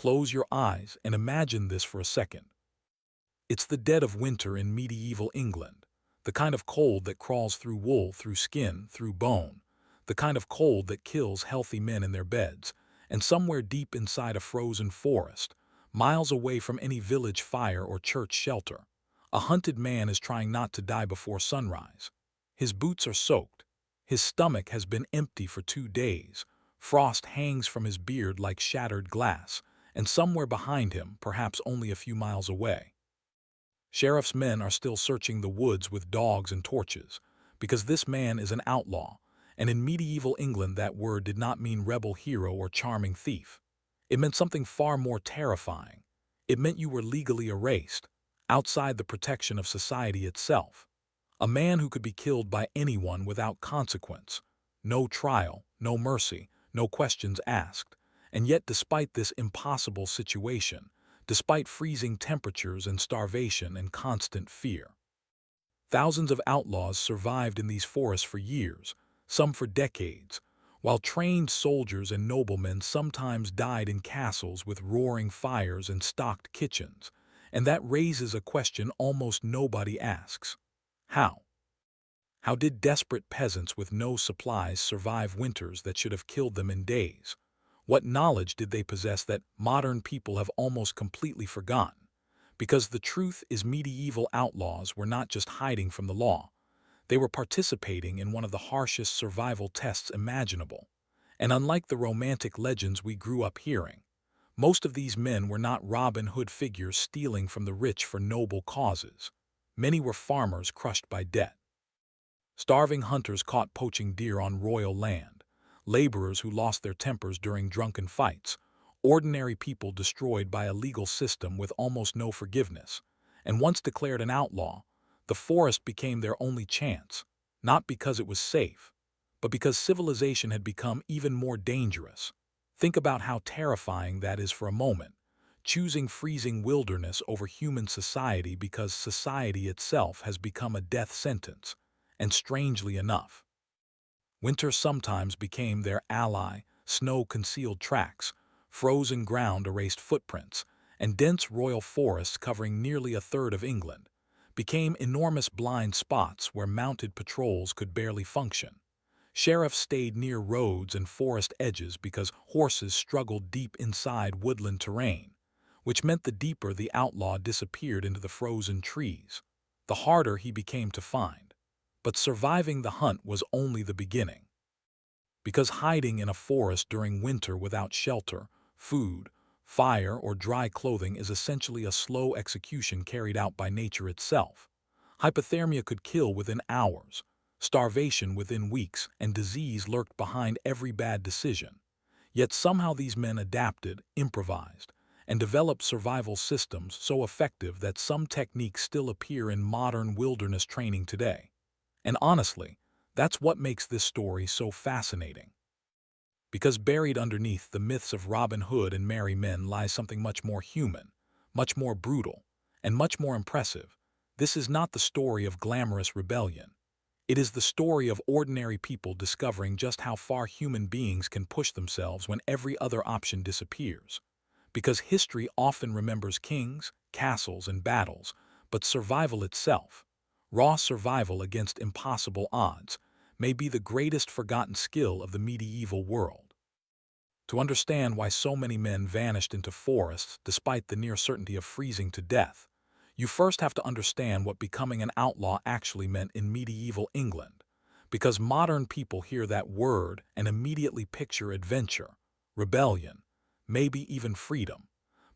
Close your eyes and imagine this for a second. It's the dead of winter in medieval England, the kind of cold that crawls through wool, through skin, through bone, the kind of cold that kills healthy men in their beds, and somewhere deep inside a frozen forest, miles away from any village fire or church shelter, a hunted man is trying not to die before sunrise. His boots are soaked. His stomach has been empty for 2 days. Frost hangs from his beard like shattered glass, and somewhere behind him, perhaps only a few miles away, sheriff's men are still searching the woods with dogs and torches, because this man is an outlaw, and in medieval England that word did not mean rebel hero or charming thief. It meant something far more terrifying. It meant you were legally erased, outside the protection of society itself. A man who could be killed by anyone without consequence. No trial, no mercy, no questions asked. And yet, despite this impossible situation, despite freezing temperatures and starvation and constant fear, thousands of outlaws survived in these forests for years, some for decades, while trained soldiers and noblemen sometimes died in castles with roaring fires and stocked kitchens. And that raises a question almost nobody asks. How? How did desperate peasants with no supplies survive winters that should have killed them in days? What knowledge did they possess that modern people have almost completely forgotten? Because the truth is, medieval outlaws were not just hiding from the law. They were participating in one of the harshest survival tests imaginable. And unlike the romantic legends we grew up hearing, most of these men were not Robin Hood figures stealing from the rich for noble causes. Many were farmers crushed by debt, starving hunters caught poaching deer on royal land, laborers who lost their tempers during drunken fights, ordinary people destroyed by a legal system with almost no forgiveness. And once declared an outlaw, the forest became their only chance, not because it was safe, but because civilization had become even more dangerous. Think about how terrifying that is for a moment, choosing freezing wilderness over human society because society itself has become a death sentence. And strangely enough, winter sometimes became their ally. Snow concealed tracks, frozen ground erased footprints, and dense royal forests covering nearly a third of England became enormous blind spots where mounted patrols could barely function. Sheriffs stayed near roads and forest edges because horses struggled deep inside woodland terrain, which meant the deeper the outlaw disappeared into the frozen trees, the harder he became to find. But surviving the hunt was only the beginning. Because hiding in a forest during winter without shelter, food, fire, or dry clothing is essentially a slow execution carried out by nature itself. Hypothermia could kill within hours, starvation within weeks, and disease lurked behind every bad decision. Yet somehow these men adapted, improvised, and developed survival systems so effective that some techniques still appear in modern wilderness training today. And honestly, that's what makes this story so fascinating. Because buried underneath the myths of Robin Hood and merry men lies something much more human, much more brutal, and much more impressive. This is not the story of glamorous rebellion. It is the story of ordinary people discovering just how far human beings can push themselves when every other option disappears. Because history often remembers kings, castles, and battles, but survival itself, raw survival against impossible odds, may be the greatest forgotten skill of the medieval world. To understand why so many men vanished into forests despite the near certainty of freezing to death, you first have to understand what becoming an outlaw actually meant in medieval England. Because modern people hear that word and immediately picture adventure, rebellion, maybe even freedom.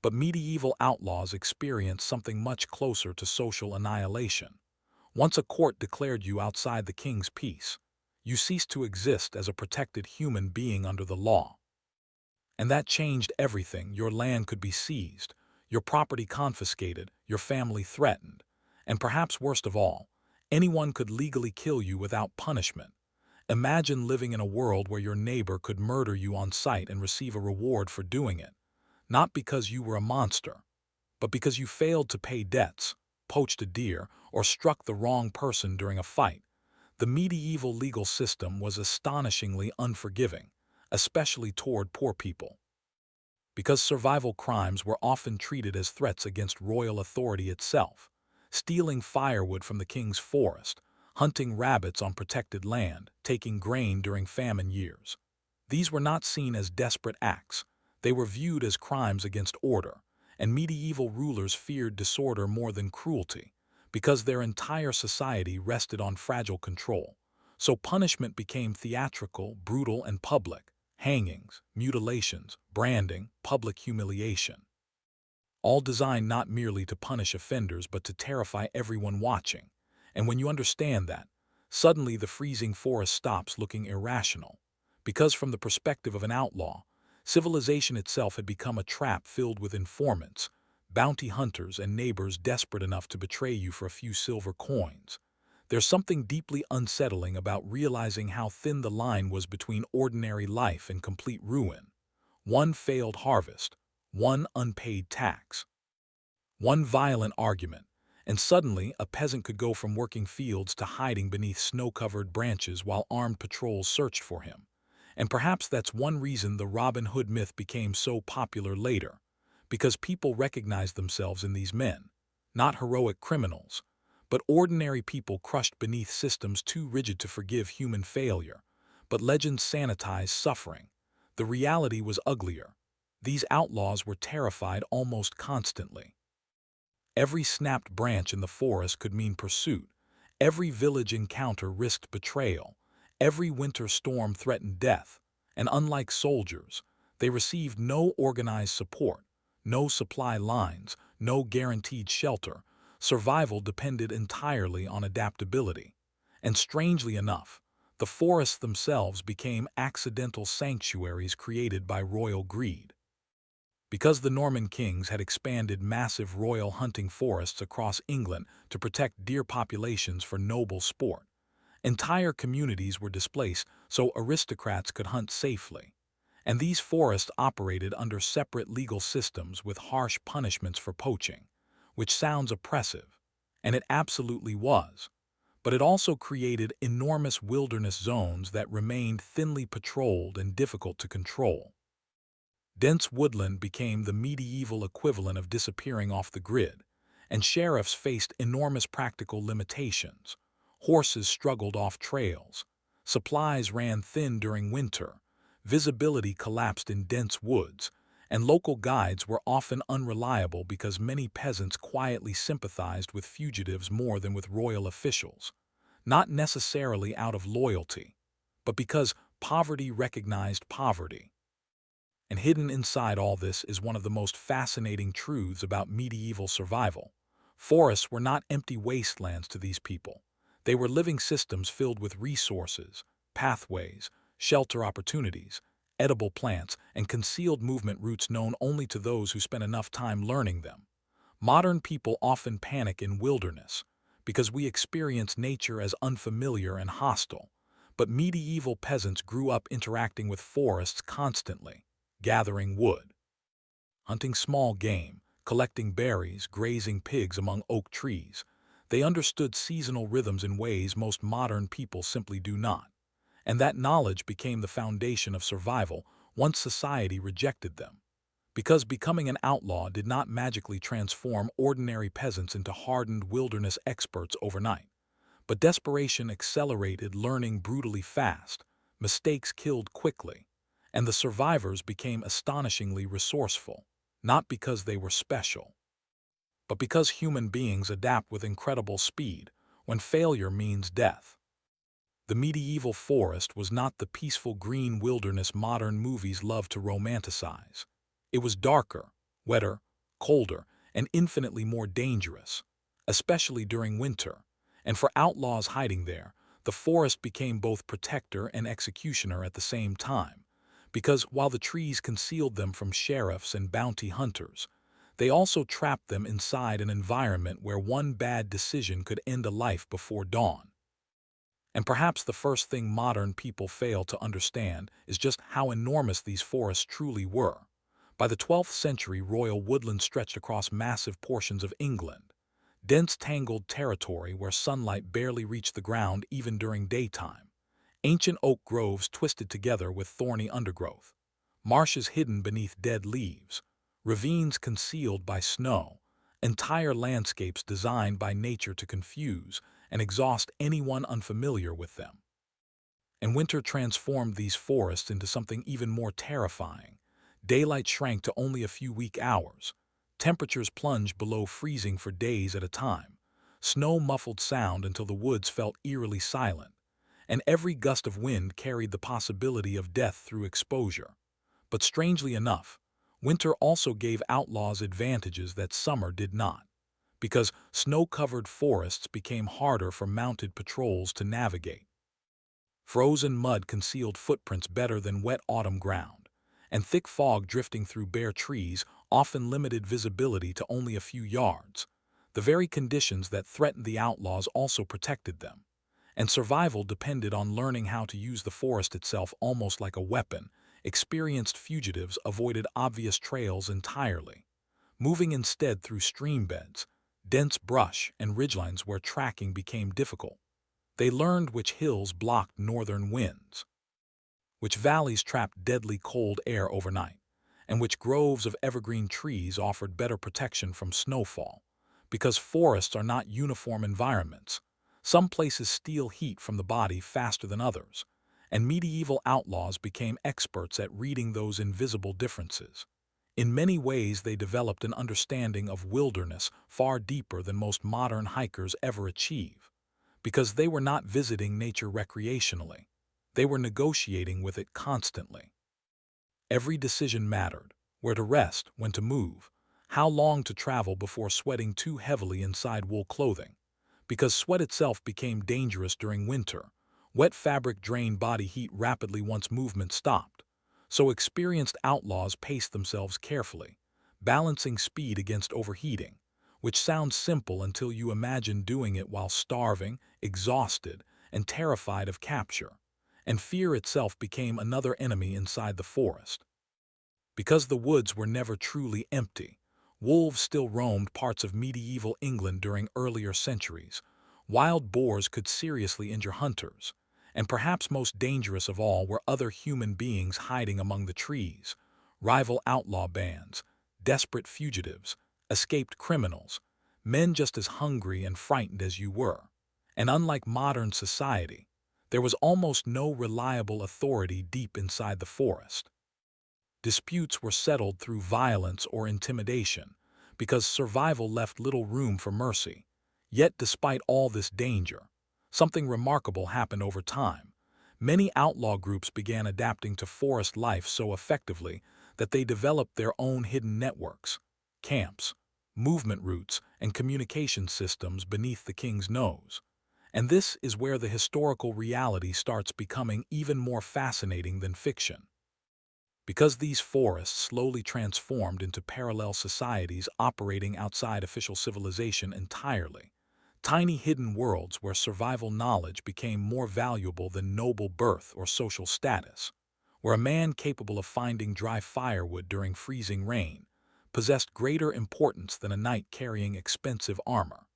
But medieval outlaws experienced something much closer to social annihilation. Once a court declared you outside the king's peace, you ceased to exist as a protected human being under the law. And that changed everything. Your land could be seized, your property confiscated, your family threatened, and perhaps worst of all, anyone could legally kill you without punishment. Imagine living in a world where your neighbor could murder you on sight and receive a reward for doing it, not because you were a monster, but because you failed to pay debts, poached a deer, or struck the wrong person during a fight. The medieval legal system was astonishingly unforgiving, especially toward poor people. because survival crimes were often treated as threats against royal authority itself. Stealing firewood from the king's forest, hunting rabbits on protected land, taking grain during famine years. These were not seen as desperate acts. They were viewed as crimes against order, and medieval rulers feared disorder more than cruelty, because their entire society rested on fragile control. So punishment became theatrical, brutal, and public. Hangings, mutilations, branding, public humiliation. All designed not merely to punish offenders but to terrify everyone watching. And when you understand that, suddenly the freezing forest stops looking irrational. Because from the perspective of an outlaw, civilization itself had become a trap filled with informants, bounty hunters, and neighbors desperate enough to betray you for a few silver coins. There's something deeply unsettling about realizing how thin the line was between ordinary life and complete ruin. One failed harvest, one unpaid tax, one violent argument, and suddenly a peasant could go from working fields to hiding beneath snow-covered branches while armed patrols searched for him. And perhaps that's one reason the Robin Hood myth became so popular later, because people recognized themselves in these men, not heroic criminals, but ordinary people crushed beneath systems too rigid to forgive human failure. But legends sanitized suffering. The reality was uglier. These outlaws were terrified almost constantly. Every snapped branch in the forest could mean pursuit. Every village encounter risked betrayal. Every winter storm threatened death. And unlike soldiers, they received no organized support, no supply lines, no guaranteed shelter. Survival depended entirely on adaptability. And strangely enough, the forests themselves became accidental sanctuaries created by royal greed. Because the Norman kings had expanded massive royal hunting forests across England to protect deer populations for noble sport, entire communities were displaced so aristocrats could hunt safely. And these forests operated under separate legal systems with harsh punishments for poaching, which sounds oppressive, and it absolutely was. But it also created enormous wilderness zones that remained thinly patrolled and difficult to control. Dense woodland became the medieval equivalent of disappearing off the grid, and sheriffs faced enormous practical limitations. Horses struggled off trails, supplies ran thin during winter, visibility collapsed in dense woods, and local guides were often unreliable because many peasants quietly sympathized with fugitives more than with royal officials, not necessarily out of loyalty, but because poverty recognized poverty. And hidden inside all this is one of the most fascinating truths about medieval survival. Forests were not empty wastelands to these people. They were living systems filled with resources, pathways, shelter opportunities, edible plants, and concealed movement routes known only to those who spent enough time learning them. Modern people often panic in wilderness because we experience nature as unfamiliar and hostile. But medieval peasants grew up interacting with forests constantly, gathering wood, hunting small game, collecting berries, grazing pigs among oak trees. They understood seasonal rhythms in ways most modern people simply do not. And that knowledge became the foundation of survival once society rejected them. Because becoming an outlaw did not magically transform ordinary peasants into hardened wilderness experts overnight. But desperation accelerated learning brutally fast, mistakes killed quickly, and the survivors became astonishingly resourceful, not because they were special, but because human beings adapt with incredible speed when failure means death. The medieval forest was not the peaceful green wilderness modern movies love to romanticize. It was darker, wetter, colder, and infinitely more dangerous, especially during winter. And for outlaws hiding there, the forest became both protector and executioner at the same time. Because while the trees concealed them from sheriffs and bounty hunters, they also trapped them inside an environment where one bad decision could end a life before dawn. And perhaps the first thing modern people fail to understand is just how enormous these forests truly were. By the 12th century, royal woodland stretched across massive portions of England, dense tangled territory where sunlight barely reached the ground even during daytime. Ancient oak groves twisted together with thorny undergrowth. marshes hidden beneath dead leaves, ravines concealed by snow, entire landscapes designed by nature to confuse and exhaust anyone unfamiliar with them. And winter transformed these forests into something even more terrifying. Daylight shrank to only a few weak hours. Temperatures plunged below freezing for days at a time. Snow muffled sound until the woods felt eerily silent, and every gust of wind carried the possibility of death through exposure. But strangely enough, winter also gave outlaws advantages that summer did not, because snow-covered forests became harder for mounted patrols to navigate. Frozen mud concealed footprints better than wet autumn ground, and thick fog drifting through bare trees often limited visibility to only a few yards. The very conditions that threatened the outlaws also protected them, and survival depended on learning how to use the forest itself almost like a weapon. Experienced fugitives avoided obvious trails entirely, moving instead through stream beds, dense brush, and ridgelines where tracking became difficult. They learned which hills blocked northern winds, which valleys trapped deadly cold air overnight, and which groves of evergreen trees offered better protection from snowfall. Because forests are not uniform environments, some places steal heat from the body faster than others, and medieval outlaws became experts at reading those invisible differences. In many ways, they developed an understanding of wilderness far deeper than most modern hikers ever achieve, because they were not visiting nature recreationally. They were negotiating with it constantly. Every decision mattered: where to rest, when to move, how long to travel before sweating too heavily inside wool clothing. Because sweat itself became dangerous during winter, wet fabric drained body heat rapidly once movement stopped. So experienced outlaws paced themselves carefully, balancing speed against overheating, which sounds simple until you imagine doing it while starving, exhausted, and terrified of capture. And fear itself became another enemy inside the forest. Because the woods were never truly empty, wolves still roamed parts of medieval England during earlier centuries. Wild boars could seriously injure hunters, and perhaps most dangerous of all were other human beings hiding among the trees: rival outlaw bands, desperate fugitives, escaped criminals, men just as hungry and frightened as you were. And unlike modern society, there was almost no reliable authority deep inside the forest. Disputes were settled through violence or intimidation, because survival left little room for mercy. Yet despite all this danger, something remarkable happened over time. Many outlaw groups began adapting to forest life so effectively that they developed their own hidden networks, camps, movement routes, and communication systems beneath the king's nose. And this is where the historical reality starts becoming even more fascinating than fiction. Because these forests slowly transformed into parallel societies operating outside official civilization entirely, tiny hidden worlds where survival knowledge became more valuable than noble birth or social status, where a man capable of finding dry firewood during freezing rain possessed greater importance than a knight carrying expensive armor.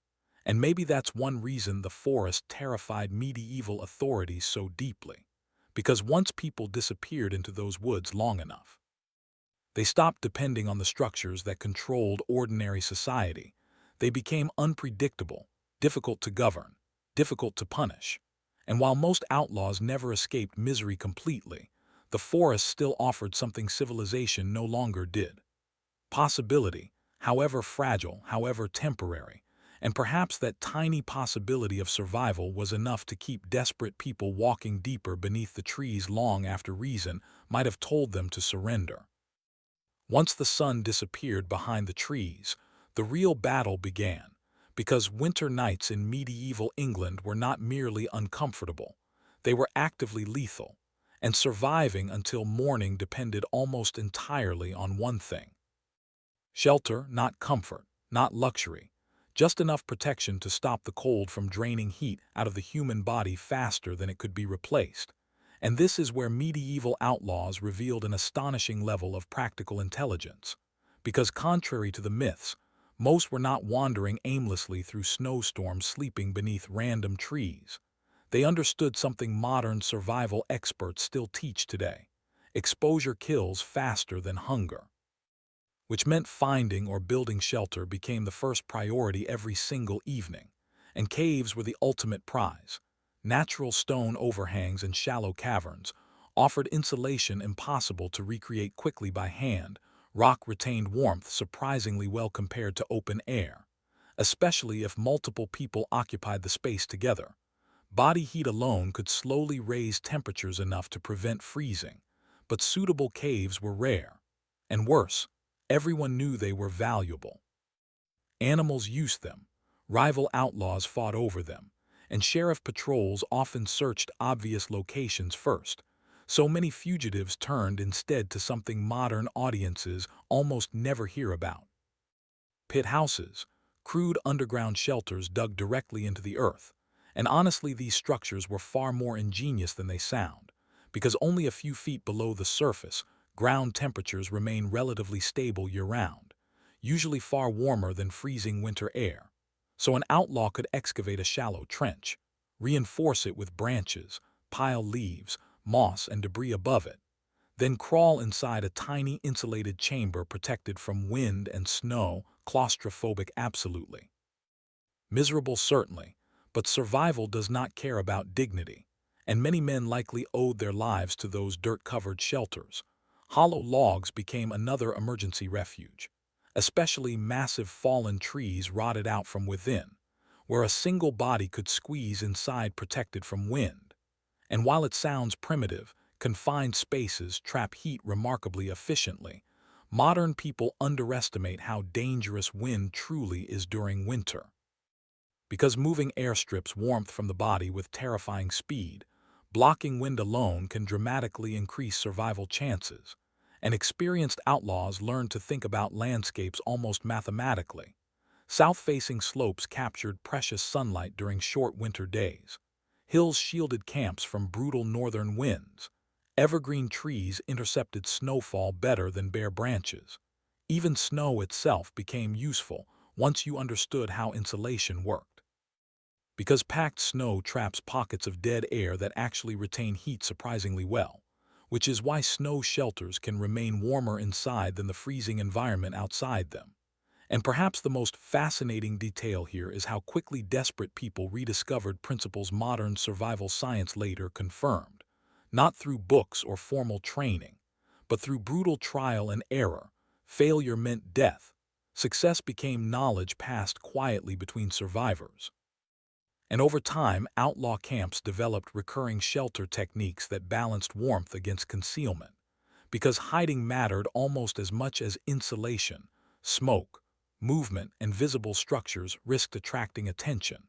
And maybe that's one reason the forest terrified medieval authorities so deeply. Because once people disappeared into those woods long enough, they stopped depending on the structures that controlled ordinary society. They became unpredictable, difficult to govern, difficult to punish. And while most outlaws never escaped misery completely, the forest still offered something civilization no longer did: possibility, however fragile, however temporary. And perhaps that tiny possibility of survival was enough to keep desperate people walking deeper beneath the trees long after reason might have told them to surrender. Once the sun disappeared behind the trees, the real battle began, because winter nights in medieval England were not merely uncomfortable, they were actively lethal, and surviving until morning depended almost entirely on one thing: shelter, not comfort, not luxury, just enough protection to stop the cold from draining heat out of the human body faster than it could be replaced. And this is where medieval outlaws revealed an astonishing level of practical intelligence. Because contrary to the myths, most were not wandering aimlessly through snowstorms sleeping beneath random trees. They understood something modern survival experts still teach today: exposure kills faster than hunger, which meant finding or building shelter became the first priority every single evening, and caves were the ultimate prize. Natural stone overhangs and shallow caverns offered insulation impossible to recreate quickly by hand. Rock retained warmth surprisingly well compared to open air, especially if multiple people occupied the space together. Body heat alone could slowly raise temperatures enough to prevent freezing, but suitable caves were rare. And worse, everyone knew they were valuable. Animals used them, rival outlaws fought over them, and sheriff patrols often searched obvious locations first. So many fugitives turned instead to something modern audiences almost never hear about: pit houses, crude underground shelters dug directly into the earth. And honestly, these structures were far more ingenious than they sound, because only a few feet below the surface, ground temperatures remain relatively stable year-round, usually far warmer than freezing winter air. So an outlaw could excavate a shallow trench, reinforce it with branches, pile leaves, moss, and debris above it, then crawl inside a tiny insulated chamber protected from wind and snow. Claustrophobic, absolutely. Miserable, certainly, but survival does not care about dignity, and many men likely owed their lives to those dirt-covered shelters. Hollow logs became another emergency refuge, especially massive fallen trees rotted out from within, where a single body could squeeze inside protected from wind. And while it sounds primitive, confined spaces trap heat remarkably efficiently. Modern people underestimate how dangerous wind truly is during winter. Because moving air strips warmth from the body with terrifying speed, blocking wind alone can dramatically increase survival chances. And experienced outlaws learned to think about landscapes almost mathematically. South-facing slopes captured precious sunlight during short winter days. Hills shielded camps from brutal northern winds. Evergreen trees intercepted snowfall better than bare branches. Even snow itself became useful once you understood how insulation worked, because packed snow traps pockets of dead air that actually retain heat surprisingly well, which is why snow shelters can remain warmer inside than the freezing environment outside them. And perhaps the most fascinating detail here is how quickly desperate people rediscovered principles modern survival science later confirmed, not through books or formal training, but through brutal trial and error. Failure meant death. Success became knowledge passed quietly between survivors. And over time, outlaw camps developed recurring shelter techniques that balanced warmth against concealment, because hiding mattered almost as much as insulation. Smoke, movement, and visible structures risked attracting attention.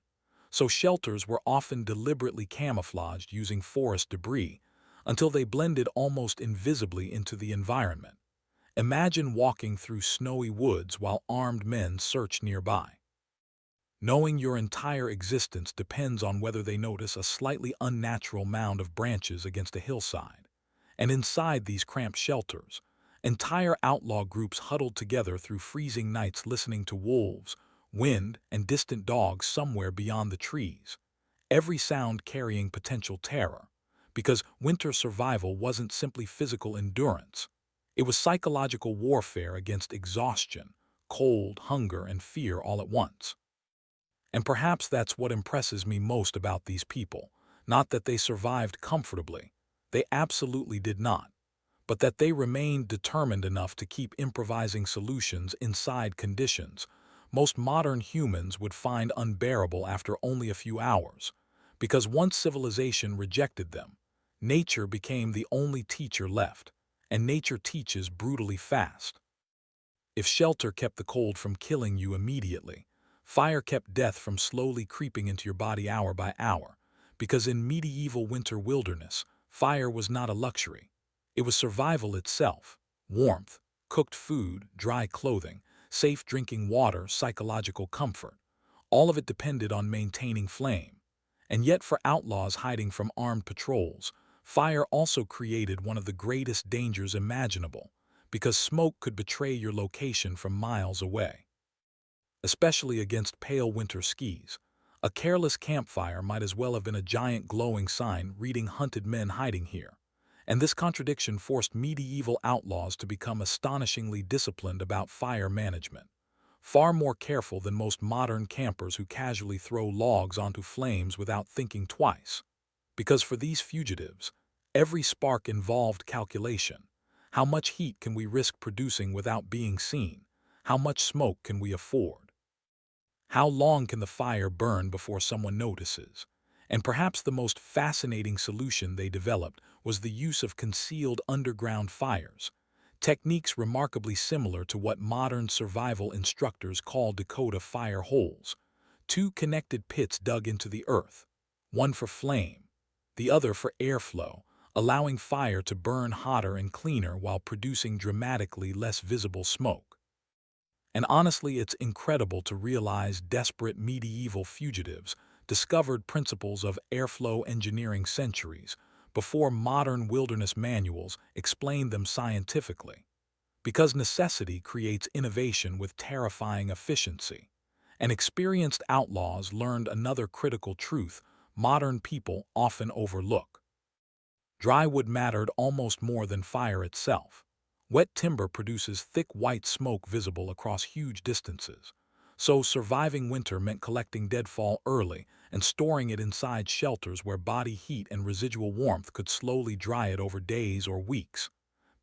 So shelters were often deliberately camouflaged using forest debris until they blended almost invisibly into the environment. Imagine walking through snowy woods while armed men search nearby, knowing your entire existence depends on whether they notice a slightly unnatural mound of branches against a hillside. And inside these cramped shelters, entire outlaw groups huddled together through freezing nights listening to wolves, wind, and distant dogs somewhere beyond the trees, every sound carrying potential terror, because winter survival wasn't simply physical endurance. It was psychological warfare against exhaustion, cold, hunger, and fear all at once. And perhaps that's what impresses me most about these people, not that they survived comfortably. They absolutely did not, but that they remained determined enough to keep improvising solutions inside conditions most modern humans would find unbearable after only a few hours. Because once civilization rejected them, nature became the only teacher left, and nature teaches brutally fast. If shelter kept the cold from killing you immediately, fire kept death from slowly creeping into your body hour by hour, because in medieval winter wilderness, fire was not a luxury. It was survival itself: warmth, cooked food, dry clothing, safe drinking water, psychological comfort. All of it depended on maintaining flame. And yet, for outlaws hiding from armed patrols, fire also created one of the greatest dangers imaginable, because smoke could betray your location from miles away, especially against pale winter skis. A careless campfire might as well have been a giant glowing sign reading "Hunted men hiding here." And this contradiction forced medieval outlaws to become astonishingly disciplined about fire management, far more careful than most modern campers who casually throw logs onto flames without thinking twice. Because for these fugitives, every spark involved calculation. How much heat can we risk producing without being seen? How much smoke can we afford? How long can the fire burn before someone notices? And perhaps the most fascinating solution they developed was the use of concealed underground fires, techniques remarkably similar to what modern survival instructors call Dakota fire holes, two connected pits dug into the earth, one for flame, the other for airflow, allowing fire to burn hotter and cleaner while producing dramatically less visible smoke. And honestly, it's incredible to realize desperate medieval fugitives discovered principles of airflow engineering centuries before modern wilderness manuals explained them scientifically. Because necessity creates innovation with terrifying efficiency. And experienced outlaws learned another critical truth modern people often overlook. Dry wood mattered almost more than fire itself. Wet timber produces thick white smoke visible across huge distances. So surviving winter meant collecting deadfall early and storing it inside shelters where body heat and residual warmth could slowly dry it over days or weeks.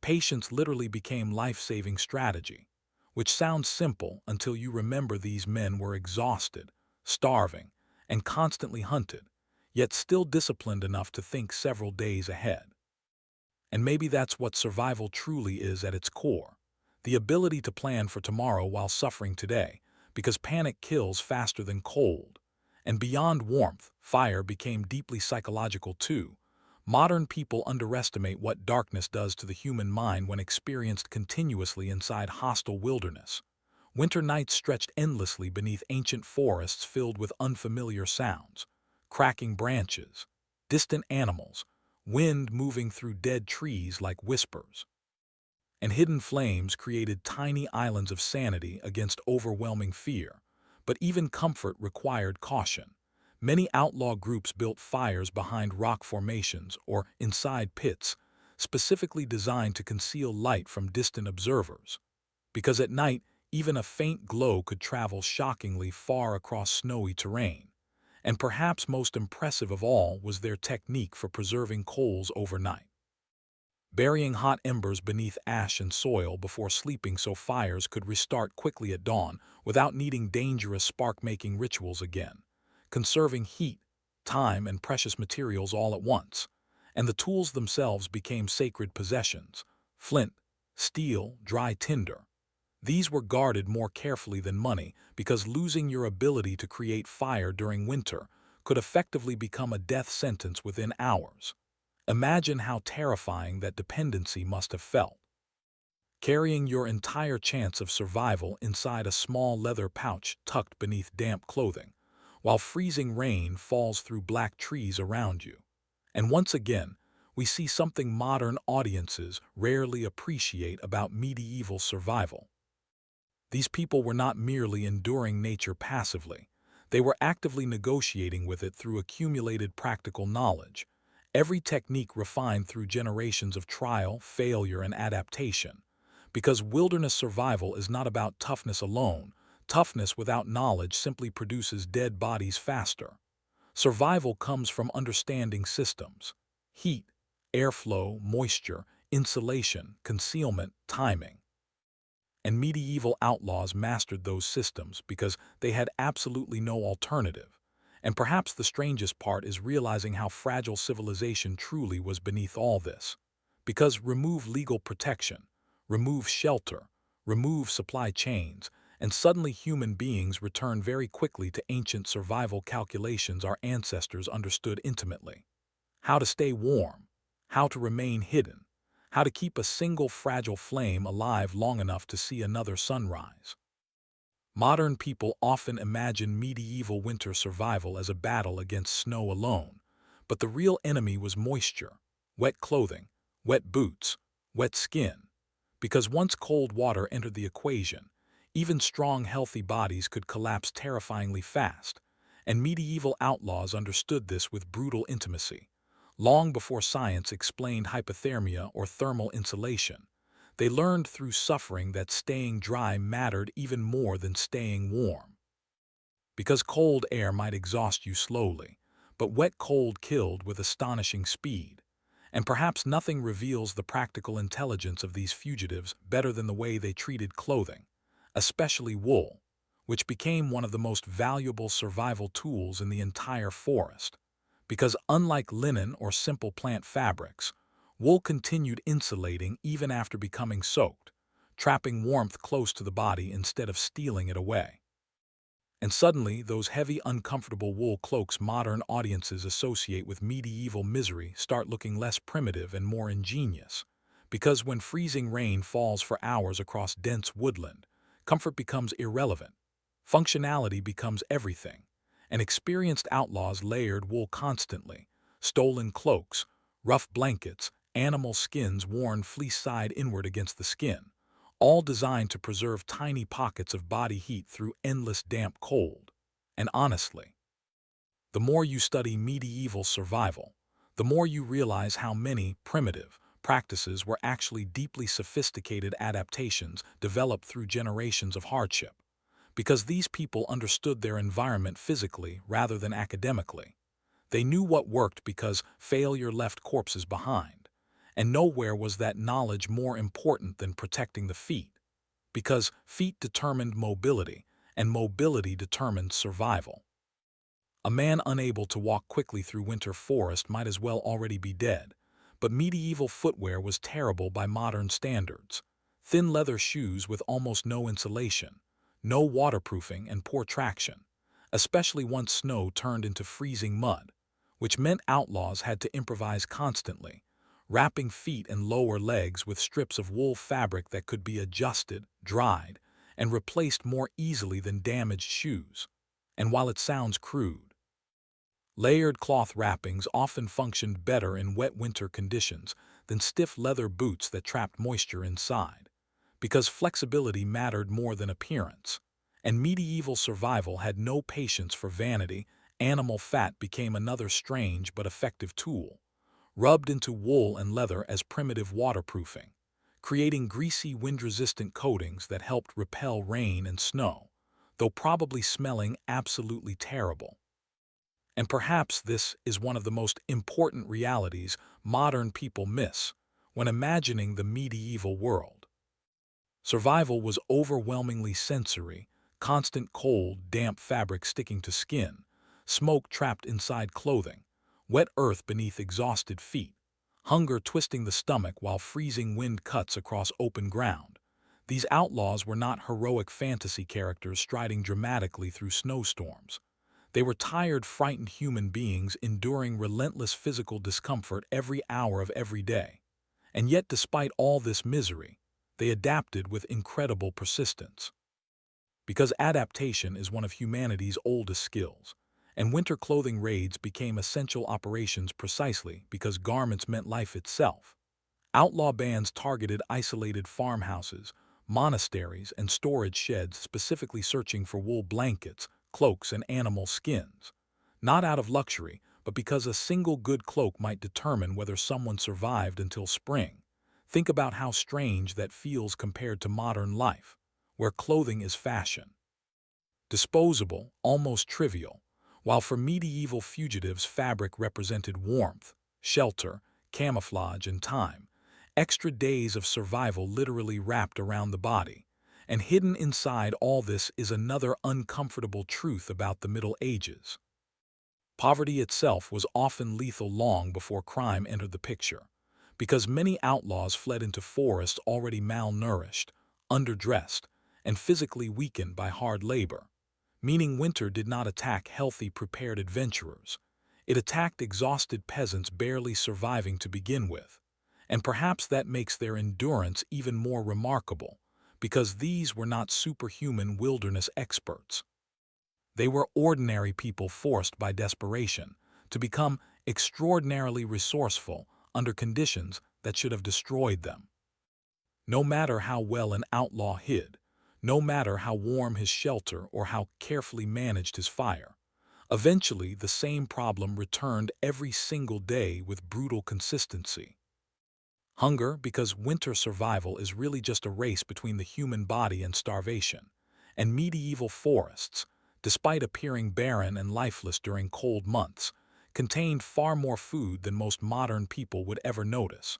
Patience literally became life-saving strategy, which sounds simple until you remember these men were exhausted, starving, and constantly hunted, yet still disciplined enough to think several days ahead. And maybe that's what survival truly is at its core, the ability to plan for tomorrow while suffering today, because panic kills faster than cold. And beyond warmth, fire became deeply psychological too. Modern people underestimate what darkness does to the human mind when experienced continuously inside hostile wilderness. Winter nights stretched endlessly beneath ancient forests filled with unfamiliar sounds, cracking branches, distant animals, wind moving through dead trees like whispers. And hidden flames created tiny islands of sanity against overwhelming fear. But even comfort required caution. Many outlaw groups built fires behind rock formations or inside pits, specifically designed to conceal light from distant observers. Because at night, even a faint glow could travel shockingly far across snowy terrain. And perhaps most impressive of all was their technique for preserving coals overnight. Burying hot embers beneath ash and soil before sleeping so fires could restart quickly at dawn without needing dangerous spark-making rituals again. Conserving heat, time, and precious materials all at once. And the tools themselves became sacred possessions: flint, steel, dry tinder. These were guarded more carefully than money because losing your ability to create fire during winter could effectively become a death sentence within hours. Imagine how terrifying that dependency must have felt. Carrying your entire chance of survival inside a small leather pouch tucked beneath damp clothing, while freezing rain falls through black trees around you. And once again, we see something modern audiences rarely appreciate about medieval survival. These people were not merely enduring nature passively. They were actively negotiating with it through accumulated practical knowledge, every technique refined through generations of trial, failure, and adaptation. Because wilderness survival is not about toughness alone. Toughness without knowledge simply produces dead bodies faster. Survival comes from understanding systems: heat, airflow, moisture, insulation, concealment, timing. And medieval outlaws mastered those systems because they had absolutely no alternative. And perhaps the strangest part is realizing how fragile civilization truly was beneath all this. Because remove legal protection, remove shelter, remove supply chains, and suddenly human beings return very quickly to ancient survival calculations our ancestors understood intimately. How to stay warm, how to remain hidden, how to keep a single fragile flame alive long enough to see another sunrise. Modern people often imagine medieval winter survival as a battle against snow alone, but the real enemy was moisture, wet clothing, wet boots, wet skin. Because once cold water entered the equation, even strong, healthy bodies could collapse terrifyingly fast, and medieval outlaws understood this with brutal intimacy. Long before science explained hypothermia or thermal insulation, they learned through suffering that staying dry mattered even more than staying warm. Because cold air might exhaust you slowly, but wet cold killed with astonishing speed. And perhaps nothing reveals the practical intelligence of these fugitives better than the way they treated clothing, especially wool, which became one of the most valuable survival tools in the entire forest. Because unlike linen or simple plant fabrics, wool continued insulating even after becoming soaked, trapping warmth close to the body instead of stealing it away. And suddenly, those heavy, uncomfortable wool cloaks modern audiences associate with medieval misery start looking less primitive and more ingenious. Because when freezing rain falls for hours across dense woodland, comfort becomes irrelevant. Functionality becomes everything. And experienced outlaws layered wool constantly. Stolen cloaks, rough blankets, animal skins worn fleece-side inward against the skin, all designed to preserve tiny pockets of body heat through endless damp cold. And honestly, the more you study medieval survival, the more you realize how many primitive practices were actually deeply sophisticated adaptations developed through generations of hardship. Because these people understood their environment physically rather than academically. They knew what worked because failure left corpses behind. And nowhere was that knowledge more important than protecting the feet, because feet determined mobility, and mobility determined survival. A man unable to walk quickly through winter forest might as well already be dead, but medieval footwear was terrible by modern standards. Thin leather shoes with almost no insulation, no waterproofing and poor traction, especially once snow turned into freezing mud, which meant outlaws had to improvise constantly, wrapping feet and lower legs with strips of wool fabric that could be adjusted, dried, and replaced more easily than damaged shoes. And while it sounds crude, layered cloth wrappings often functioned better in wet winter conditions than stiff leather boots that trapped moisture inside, because flexibility mattered more than appearance. And medieval survival had no patience for vanity. Animal fat became another strange but effective tool, rubbed into wool and leather as primitive waterproofing, creating greasy, wind-resistant coatings that helped repel rain and snow, though probably smelling absolutely terrible. And perhaps this is one of the most important realities modern people miss when imagining the medieval world. Survival was overwhelmingly sensory: constant cold, damp fabric sticking to skin, smoke trapped inside clothing, wet earth beneath exhausted feet, hunger twisting the stomach while freezing wind cuts across open ground. These outlaws were not heroic fantasy characters striding dramatically through snowstorms. They were tired, frightened human beings enduring relentless physical discomfort every hour of every day. And yet, despite all this misery, they adapted with incredible persistence. Because adaptation is one of humanity's oldest skills, and winter clothing raids became essential operations precisely because garments meant life itself. Outlaw bands targeted isolated farmhouses, monasteries, and storage sheds, specifically searching for wool blankets, cloaks, and animal skins. Not out of luxury, but because a single good cloak might determine whether someone survived until spring. Think about how strange that feels compared to modern life, where clothing is fashion, disposable, almost trivial, while for medieval fugitives fabric represented warmth, shelter, camouflage, and time. Extra days of survival literally wrapped around the body. And hidden inside all this is another uncomfortable truth about the Middle Ages. Poverty itself was often lethal long before crime entered the picture, because many outlaws fled into forests already malnourished, underdressed, and physically weakened by hard labor. Meaning winter did not attack healthy, prepared adventurers. It attacked exhausted peasants barely surviving to begin with. And perhaps that makes their endurance even more remarkable, because these were not superhuman wilderness experts. They were ordinary people forced by desperation to become extraordinarily resourceful under conditions that should have destroyed them. No matter how well an outlaw hid, no matter how warm his shelter or how carefully managed his fire, Eventually, the same problem returned every single day with brutal consistency. Hunger, because winter survival is really just a race between the human body and starvation. And medieval forests, despite appearing barren and lifeless during cold months, contained far more food than most modern people would ever notice.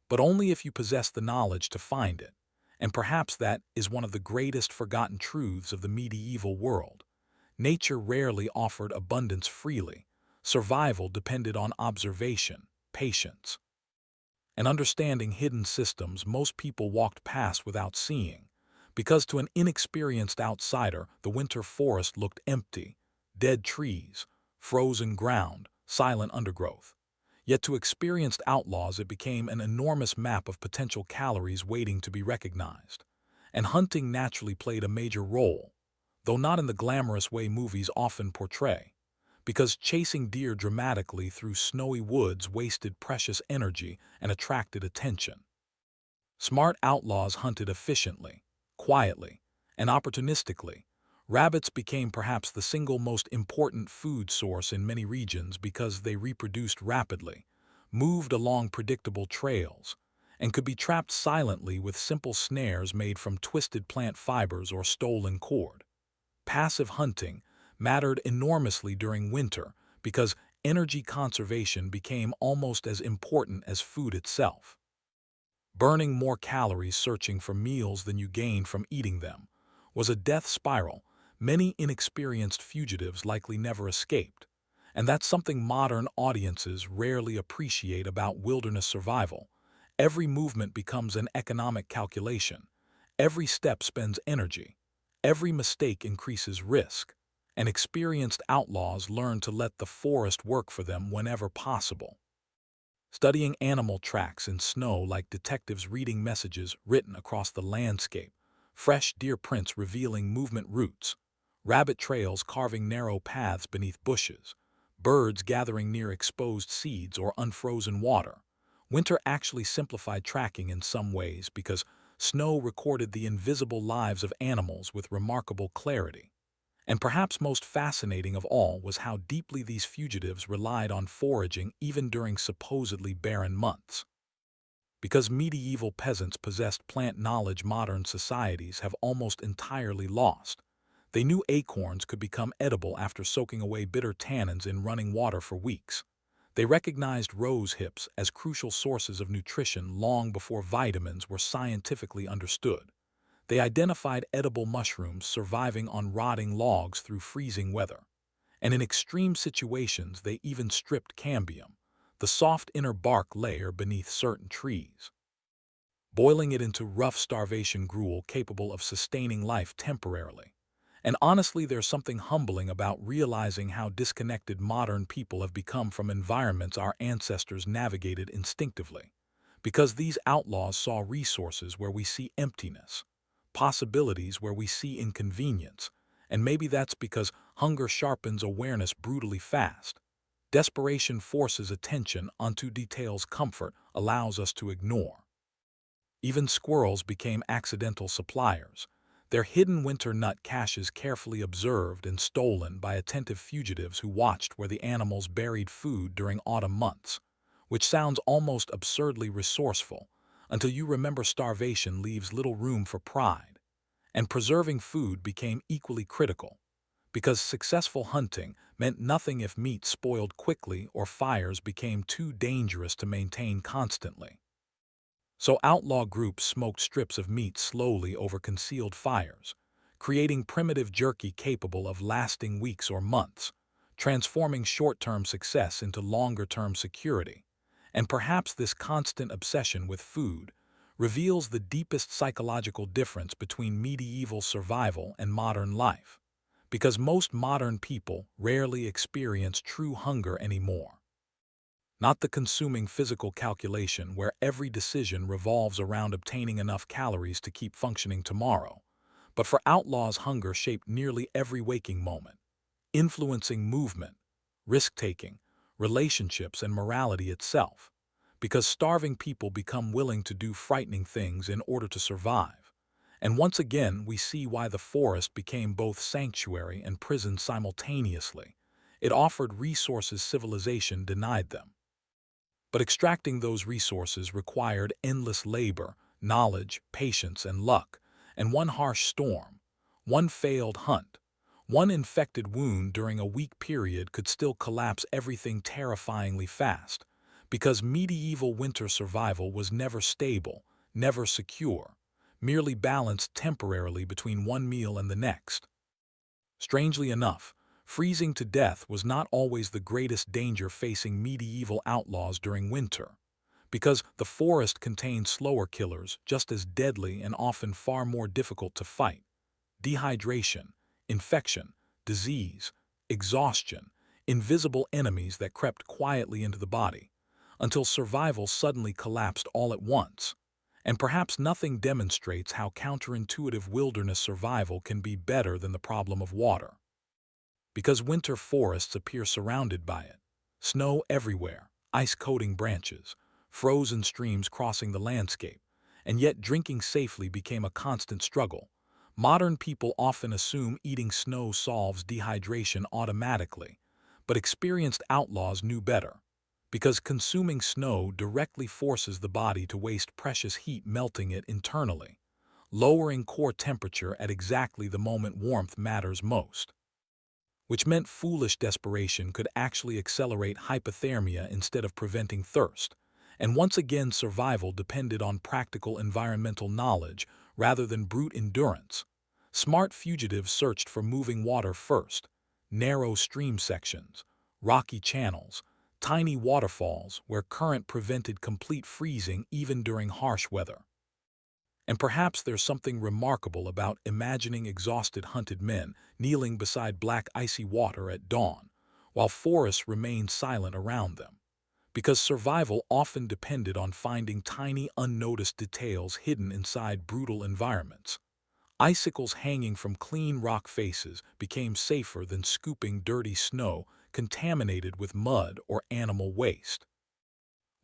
But only if you possess the knowledge to find it. And perhaps that is one of the greatest forgotten truths of the medieval world. Nature rarely offered abundance freely. Survival depended on observation, patience, and understanding hidden systems most people walked past without seeing, because to an inexperienced outsider, the winter forest looked empty, dead trees, frozen ground, silent undergrowth. Yet to experienced outlaws it became an enormous map of potential calories waiting to be recognized. And hunting naturally played a major role, though not in the glamorous way movies often portray, because chasing deer dramatically through snowy woods wasted precious energy and attracted attention. Smart outlaws hunted efficiently, quietly, and opportunistically. Rabbits became perhaps the single most important food source in many regions because they reproduced rapidly, moved along predictable trails, and could be trapped silently with simple snares made from twisted plant fibers or stolen cord. Passive hunting mattered enormously during winter because energy conservation became almost as important as food itself. Burning more calories searching for meals than you gained from eating them was a death spiral many inexperienced fugitives likely never escaped. And that's something modern audiences rarely appreciate about wilderness survival. Every movement becomes an economic calculation. Every step spends energy. Every mistake increases risk. And experienced outlaws learn to let the forest work for them whenever possible. Studying animal tracks in snow like detectives reading messages written across the landscape, fresh deer prints revealing movement routes, rabbit trails carving narrow paths beneath bushes, birds gathering near exposed seeds or unfrozen water. Winter actually simplified tracking in some ways because snow recorded the invisible lives of animals with remarkable clarity. And perhaps most fascinating of all was how deeply these fugitives relied on foraging even during supposedly barren months. Because medieval peasants possessed plant knowledge modern societies have almost entirely lost. They knew acorns could become edible after soaking away bitter tannins in running water for weeks. They recognized rose hips as crucial sources of nutrition long before vitamins were scientifically understood. They identified edible mushrooms surviving on rotting logs through freezing weather. And in extreme situations, they even stripped cambium, the soft inner bark layer beneath certain trees, boiling it into rough starvation gruel capable of sustaining life temporarily. And honestly, there's something humbling about realizing how disconnected modern people have become from environments our ancestors navigated instinctively. Because these outlaws saw resources where we see emptiness, possibilities where we see inconvenience, and maybe that's because hunger sharpens awareness brutally fast. Desperation forces attention onto details comfort allows us to ignore. Even squirrels became accidental suppliers, their hidden winter nut caches carefully observed and stolen by attentive fugitives who watched where the animals buried food during autumn months, which sounds almost absurdly resourceful until you remember starvation leaves little room for pride, and preserving food became equally critical, because successful hunting meant nothing if meat spoiled quickly or fires became too dangerous to maintain constantly. So outlaw groups smoked strips of meat slowly over concealed fires, creating primitive jerky capable of lasting weeks or months, transforming short-term success into longer-term security. And perhaps this constant obsession with food reveals the deepest psychological difference between medieval survival and modern life, because most modern people rarely experience true hunger anymore. Not the consuming physical calculation where every decision revolves around obtaining enough calories to keep functioning tomorrow, but for outlaws hunger shaped nearly every waking moment, influencing movement, risk-taking, relationships, and morality itself, because starving people become willing to do frightening things in order to survive. And once again, we see why the forest became both sanctuary and prison simultaneously. It offered resources civilization denied them. But extracting those resources required endless labor, knowledge, patience, and luck, and one harsh storm, one failed hunt, one infected wound during a week period could still collapse everything terrifyingly fast, because medieval winter survival was never stable, never secure, merely balanced temporarily between one meal and the next. Strangely enough, freezing to death was not always the greatest danger facing medieval outlaws during winter, because the forest contained slower killers just as deadly and often far more difficult to fight: dehydration, infection, disease, exhaustion, invisible enemies that crept quietly into the body, until survival suddenly collapsed all at once. And perhaps nothing demonstrates how counterintuitive wilderness survival can be better than the problem of water. Because winter forests appear surrounded by it, snow everywhere, ice coating branches, frozen streams crossing the landscape, and yet drinking safely became a constant struggle. Modern people often assume eating snow solves dehydration automatically, but experienced outlaws knew better, because consuming snow directly forces the body to waste precious heat melting it internally, lowering core temperature at exactly the moment warmth matters most, which meant foolish desperation could actually accelerate hypothermia instead of preventing thirst. And once again, survival depended on practical environmental knowledge rather than brute endurance. Smart fugitives searched for moving water first: narrow stream sections, rocky channels, tiny waterfalls where current prevented complete freezing even during harsh weather. And perhaps there's something remarkable about imagining exhausted hunted men kneeling beside black icy water at dawn, while forests remained silent around them, because survival often depended on finding tiny unnoticed details hidden inside brutal environments. Icicles hanging from clean rock faces became safer than scooping dirty snow contaminated with mud or animal waste.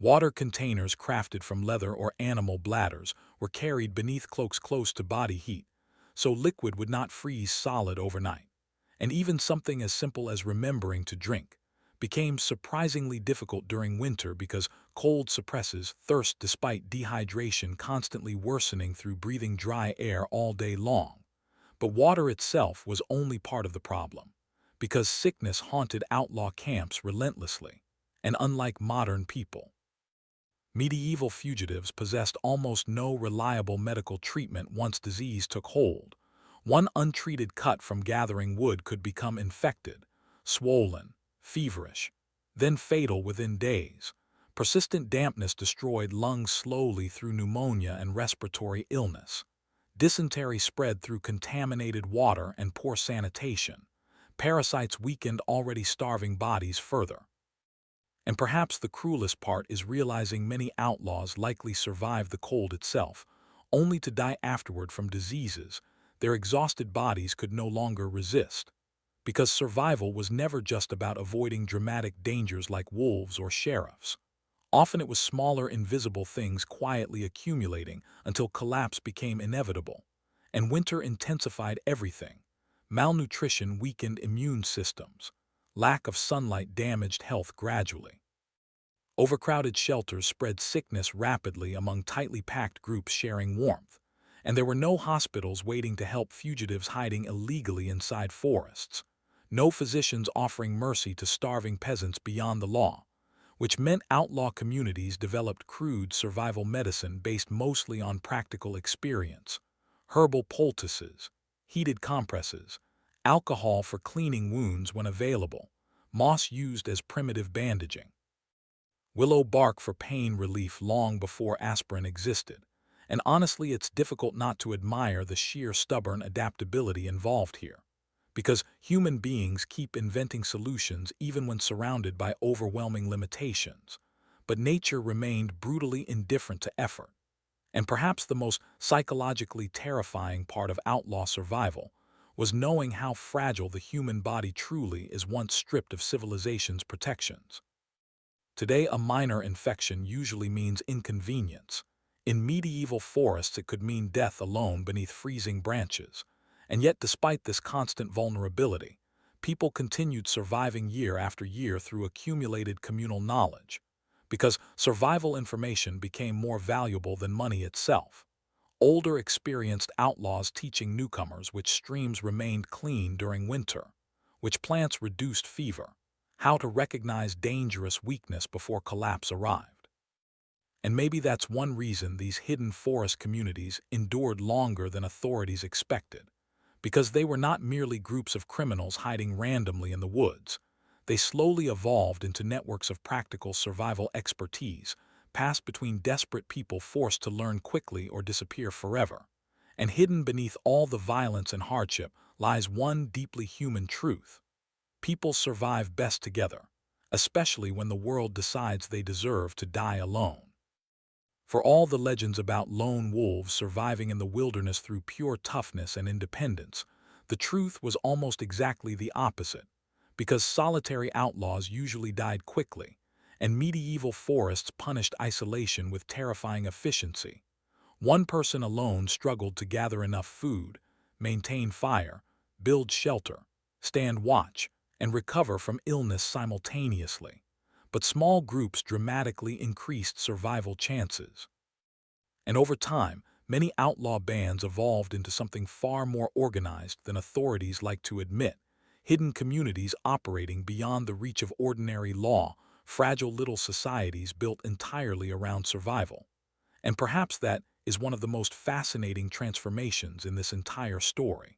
Water containers crafted from leather or animal bladders were carried beneath cloaks close to body heat, so liquid would not freeze solid overnight. And even something as simple as remembering to drink became surprisingly difficult during winter, because cold suppresses thirst despite dehydration constantly worsening through breathing dry air all day long. But water itself was only part of the problem, because sickness haunted outlaw camps relentlessly. And unlike modern people, medieval fugitives possessed almost no reliable medical treatment once disease took hold. One untreated cut from gathering wood could become infected, swollen, feverish, then fatal within days. Persistent dampness destroyed lungs slowly through pneumonia and respiratory illness. Dysentery spread through contaminated water and poor sanitation. Parasites weakened already starving bodies further. And perhaps the cruelest part is realizing many outlaws likely survived the cold itself, only to die afterward from diseases their exhausted bodies could no longer resist. Because survival was never just about avoiding dramatic dangers like wolves or sheriffs. Often it was smaller, invisible things quietly accumulating until collapse became inevitable. And winter intensified everything. Malnutrition weakened immune systems. Lack of sunlight damaged health gradually. Overcrowded shelters spread sickness rapidly among tightly packed groups sharing warmth, and there were no hospitals waiting to help fugitives hiding illegally inside forests, no physicians offering mercy to starving peasants beyond the law, which meant outlaw communities developed crude survival medicine based mostly on practical experience: herbal poultices, heated compresses, alcohol for cleaning wounds when available, moss used as primitive bandaging, willow bark for pain relief long before aspirin existed. And honestly, it's difficult not to admire the sheer stubborn adaptability involved here, because human beings keep inventing solutions even when surrounded by overwhelming limitations. But nature remained brutally indifferent to effort. And perhaps the most psychologically terrifying part of outlaw survival was knowing how fragile the human body truly is once stripped of civilization's protections. Today, a minor infection usually means inconvenience. In medieval forests, it could mean death alone beneath freezing branches. And yet, despite this constant vulnerability, people continued surviving year after year through accumulated communal knowledge, because survival information became more valuable than money itself. Older, experienced outlaws teaching newcomers which streams remained clean during winter, which plants reduced fever, how to recognize dangerous weakness before collapse arrived. And maybe that's one reason these hidden forest communities endured longer than authorities expected, because they were not merely groups of criminals hiding randomly in the woods. They slowly evolved into networks of practical survival expertise, passed between desperate people forced to learn quickly or disappear forever. And hidden beneath all the violence and hardship lies one deeply human truth. People survive best together, especially when the world decides they deserve to die alone. For all the legends about lone wolves surviving in the wilderness through pure toughness and independence, the truth was almost exactly the opposite, because solitary outlaws usually died quickly, and medieval forests punished isolation with terrifying efficiency. One person alone struggled to gather enough food, maintain fire, build shelter, stand watch, and recover from illness simultaneously. But small groups dramatically increased survival chances. And over time, many outlaw bands evolved into something far more organized than authorities like to admit, hidden communities operating beyond the reach of ordinary law, fragile little societies built entirely around survival. And perhaps that is one of the most fascinating transformations in this entire story.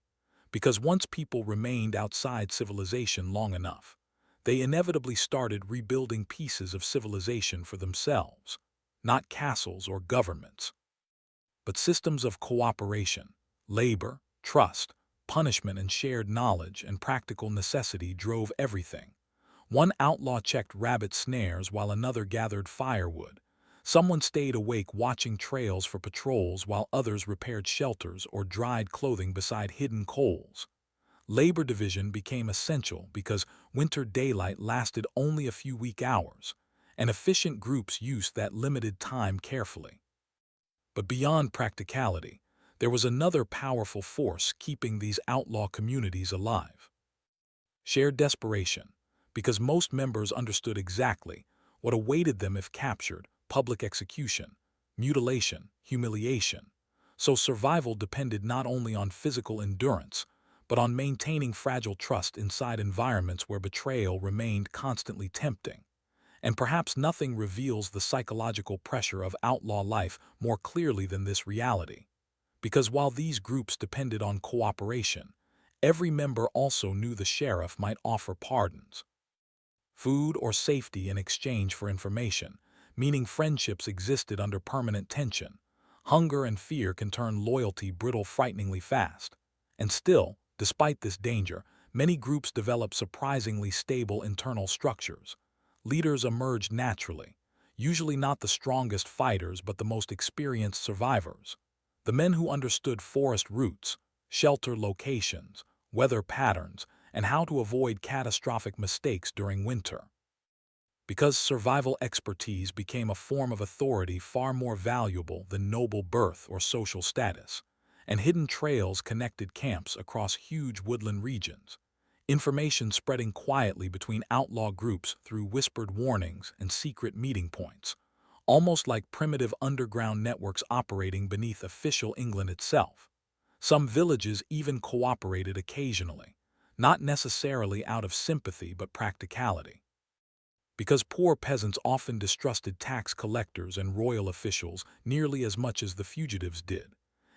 Because once people remained outside civilization long enough, they inevitably started rebuilding pieces of civilization for themselves, not castles or governments, but systems of cooperation, labor, trust, punishment, and shared knowledge and practical necessity drove everything. One outlaw checked rabbit snares while another gathered firewood. Someone stayed awake watching trails for patrols while others repaired shelters or dried clothing beside hidden coals. Labor division became essential because winter daylight lasted only a few weak hours, and efficient groups used that limited time carefully. But beyond practicality, there was another powerful force keeping these outlaw communities alive. Shared desperation, because most members understood exactly what awaited them if captured: public execution, mutilation, humiliation. So survival depended not only on physical endurance, but on maintaining fragile trust inside environments where betrayal remained constantly tempting. And perhaps nothing reveals the psychological pressure of outlaw life more clearly than this reality. Because while these groups depended on cooperation, every member also knew the sheriff might offer pardons, food, or safety in exchange for information, meaning friendships existed under permanent tension. Hunger and fear can turn loyalty brittle frighteningly fast. And still, despite this danger, many groups develop surprisingly stable internal structures. Leaders emerged naturally, usually not the strongest fighters but the most experienced survivors. The men who understood forest routes, shelter locations, weather patterns, and how to avoid catastrophic mistakes during winter. Because survival expertise became a form of authority far more valuable than noble birth or social status, and hidden trails connected camps across huge woodland regions, information spreading quietly between outlaw groups through whispered warnings and secret meeting points, almost like primitive underground networks operating beneath official England itself. Some villages even cooperated occasionally, not necessarily out of sympathy but practicality. Because poor peasants often distrusted tax collectors and royal officials nearly as much as the fugitives did.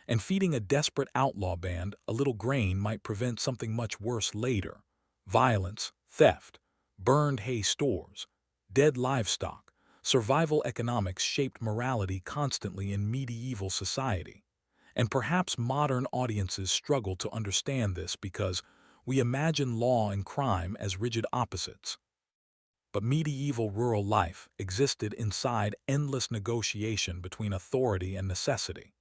And feeding a desperate outlaw band a little grain might prevent something much worse later: violence, theft, burned hay stores, dead livestock. Survival economics shaped morality constantly in medieval society. And perhaps modern audiences struggle to understand this because we imagine law and crime as rigid opposites. But medieval rural life existed inside endless negotiation between authority and necessity.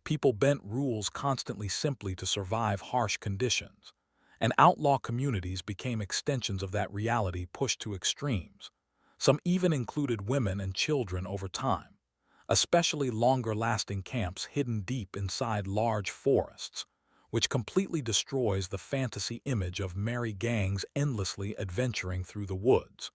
People bent rules constantly simply to survive harsh conditions, and outlaw communities became extensions of that reality pushed to extremes. Some even included women and children over time, especially longer-lasting camps hidden deep inside large forests, which completely destroys the fantasy image of merry gangs endlessly adventuring through the woods.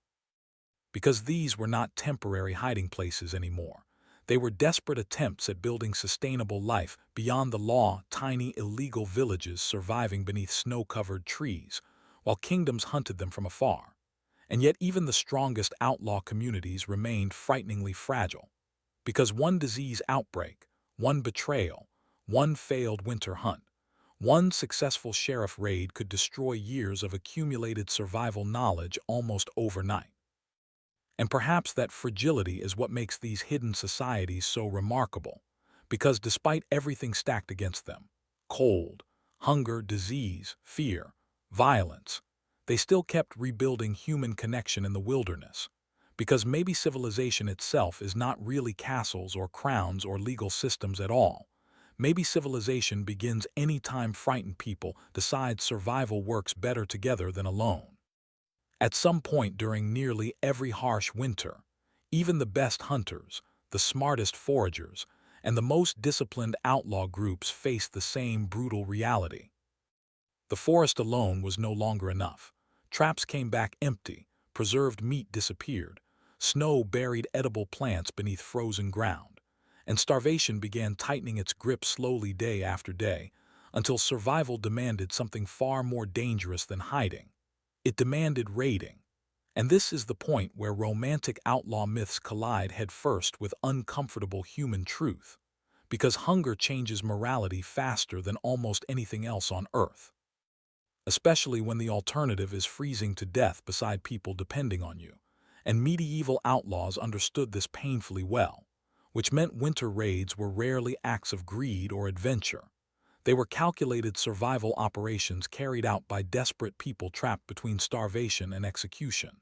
Because these were not temporary hiding places anymore. They were desperate attempts at building sustainable life beyond the law, tiny illegal villages surviving beneath snow-covered trees, while kingdoms hunted them from afar. And yet even the strongest outlaw communities remained frighteningly fragile. Because one disease outbreak, one betrayal, one failed winter hunt, one successful sheriff raid could destroy years of accumulated survival knowledge almost overnight. And perhaps that fragility is what makes these hidden societies so remarkable, because despite everything stacked against them, cold, hunger, disease, fear, violence, they still kept rebuilding human connection in the wilderness. Because maybe civilization itself is not really castles or crowns or legal systems at all. Maybe civilization begins any time frightened people decide survival works better together than alone. At some point during nearly every harsh winter, even the best hunters, the smartest foragers, and the most disciplined outlaw groups faced the same brutal reality. The forest alone was no longer enough. Traps came back empty, preserved meat disappeared, snow buried edible plants beneath frozen ground, and starvation began tightening its grip slowly day after day, until survival demanded something far more dangerous than hiding. It demanded raiding. And this is the point where romantic outlaw myths collide headfirst with uncomfortable human truth, because hunger changes morality faster than almost anything else on Earth, especially when the alternative is freezing to death beside people depending on you. And medieval outlaws understood this painfully well, which meant winter raids were rarely acts of greed or adventure. They were calculated survival operations carried out by desperate people trapped between starvation and execution.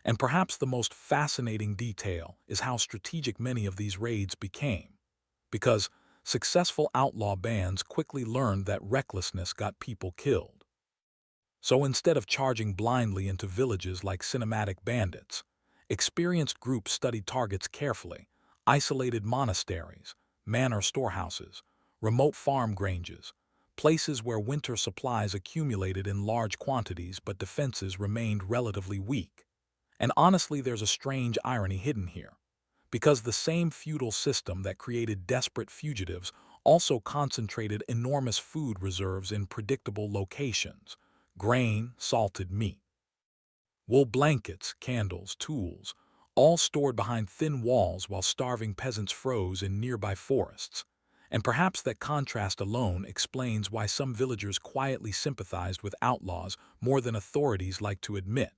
And perhaps the most fascinating detail is how strategic many of these raids became, because successful outlaw bands quickly learned that recklessness got people killed. So instead of charging blindly into villages like cinematic bandits, experienced groups studied targets carefully: isolated monasteries, manor storehouses, remote farm granges, places where winter supplies accumulated in large quantities but defenses remained relatively weak. And honestly, there's a strange irony hidden here, because the same feudal system that created desperate fugitives also concentrated enormous food reserves in predictable locations: grain, salted meat, wool blankets, candles, tools, all stored behind thin walls while starving peasants froze in nearby forests. And perhaps that contrast alone explains why some villagers quietly sympathized with outlaws more than authorities like to admit,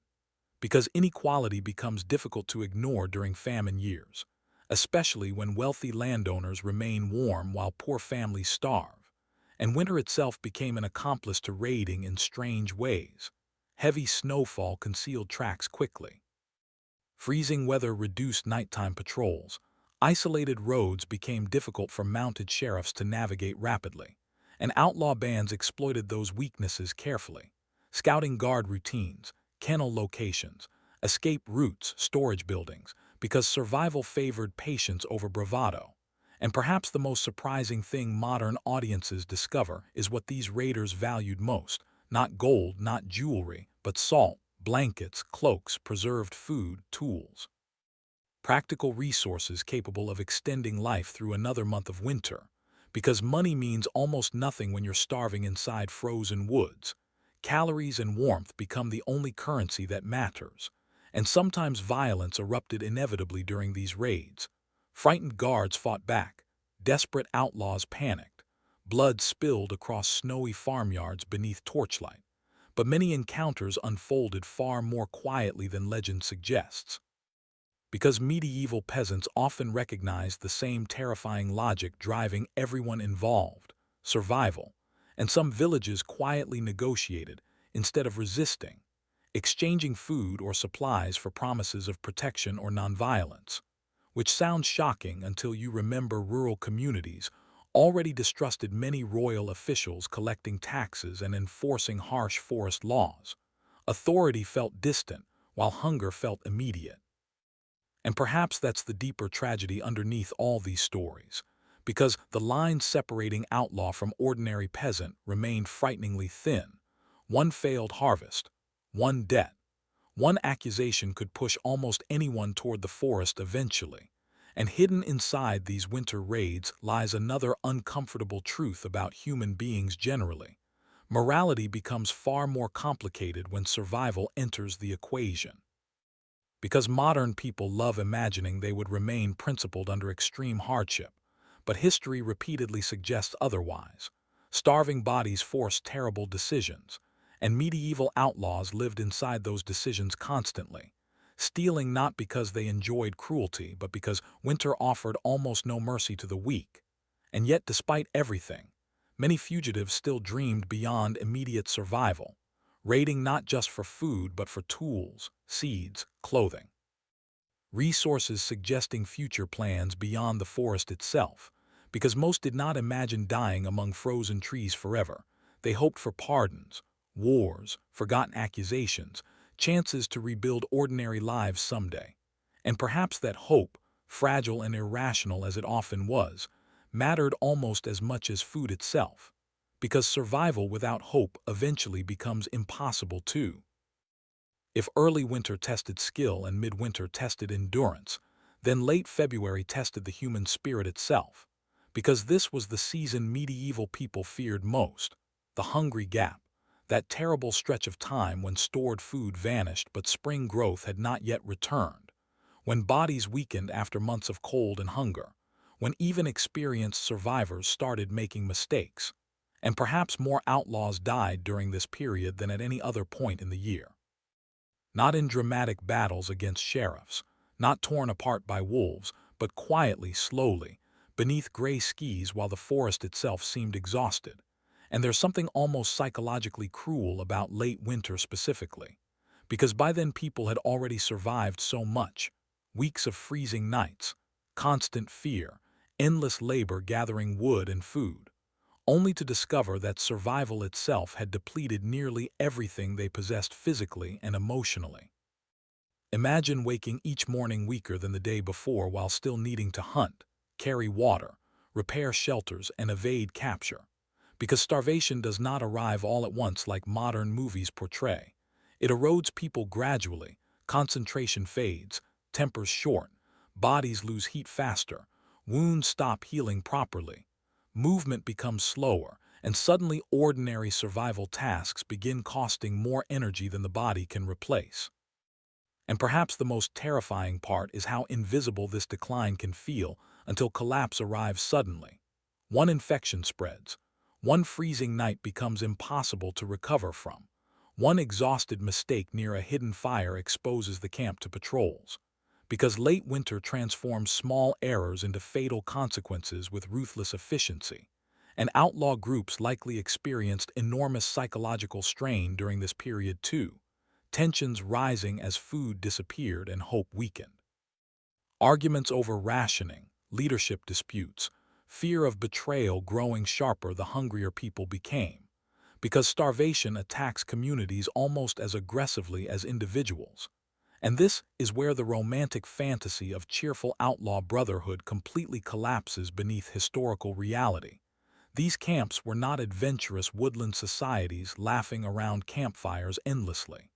because inequality becomes difficult to ignore during famine years, especially when wealthy landowners remain warm while poor families starve. And winter itself became an accomplice to raiding in strange ways. Heavy snowfall concealed tracks quickly. Freezing weather reduced nighttime patrols. Isolated roads became difficult for mounted sheriffs to navigate rapidly, and outlaw bands exploited those weaknesses carefully. Scouting guard routines, kennel locations, escape routes, storage buildings, because survival favored patience over bravado. And perhaps the most surprising thing modern audiences discover is what these raiders valued most: not gold, not jewelry, but salt, blankets, cloaks, preserved food, tools. Practical resources capable of extending life through another month of winter. Because money means almost nothing when you're starving inside frozen woods. Calories and warmth become the only currency that matters. And sometimes violence erupted inevitably during these raids. Frightened guards fought back. Desperate outlaws panicked. Blood spilled across snowy farmyards beneath torchlight. But many encounters unfolded far more quietly than legend suggests, because medieval peasants often recognized the same terrifying logic driving everyone involved: survival. And some villages quietly negotiated instead of resisting, exchanging food or supplies for promises of protection or nonviolence. Which sounds shocking until you remember rural communities already distrusted many royal officials collecting taxes and enforcing harsh forest laws. Authority felt distant, while hunger felt immediate. And perhaps that's the deeper tragedy underneath all these stories, because the line separating outlaw from ordinary peasant remained frighteningly thin. One failed harvest, one debt, one accusation could push almost anyone toward the forest eventually. And hidden inside these winter raids lies another uncomfortable truth about human beings generally. Morality becomes far more complicated when survival enters the equation. Because modern people love imagining they would remain principled under extreme hardship, but history repeatedly suggests otherwise. Starving bodies force terrible decisions, and medieval outlaws lived inside those decisions constantly, stealing not because they enjoyed cruelty, but because winter offered almost no mercy to the weak. And yet, despite everything, many fugitives still dreamed beyond immediate survival, raiding not just for food but for tools, seeds, clothing. Resources suggesting future plans beyond the forest itself, because most did not imagine dying among frozen trees forever. They hoped for pardons, wars, forgotten accusations, chances to rebuild ordinary lives someday. And perhaps that hope, fragile and irrational as it often was, mattered almost as much as food itself, because survival without hope eventually becomes impossible too. If early winter tested skill and midwinter tested endurance, then late February tested the human spirit itself, because this was the season medieval people feared most, the hungry gap, that terrible stretch of time when stored food vanished but spring growth had not yet returned, when bodies weakened after months of cold and hunger, when even experienced survivors started making mistakes, and perhaps more outlaws died during this period than at any other point in the year. Not in dramatic battles against sheriffs, not torn apart by wolves, but quietly, slowly, beneath gray skis while the forest itself seemed exhausted. And there's something almost psychologically cruel about late winter specifically, because by then people had already survived so much: weeks of freezing nights, constant fear, endless labor gathering wood and food, only to discover that survival itself had depleted nearly everything they possessed physically and emotionally. Imagine waking each morning weaker than the day before while still needing to hunt, carry water, repair shelters, and evade capture. Because starvation does not arrive all at once like modern movies portray. It erodes people gradually, concentration fades, tempers short, bodies lose heat faster, wounds stop healing properly, movement becomes slower, and suddenly ordinary survival tasks begin costing more energy than the body can replace. And perhaps the most terrifying part is how invisible this decline can feel until collapse arrives suddenly. One infection spreads, one freezing night becomes impossible to recover from, one exhausted mistake near a hidden fire exposes the camp to patrols. Because late winter transforms small errors into fatal consequences with ruthless efficiency, and outlaw groups likely experienced enormous psychological strain during this period too, tensions rising as food disappeared and hope weakened. Arguments over rationing, leadership disputes, fear of betrayal growing sharper the hungrier people became, because starvation attacks communities almost as aggressively as individuals. And this is where the romantic fantasy of cheerful outlaw brotherhood completely collapses beneath historical reality. These camps were not adventurous woodland societies laughing around campfires endlessly.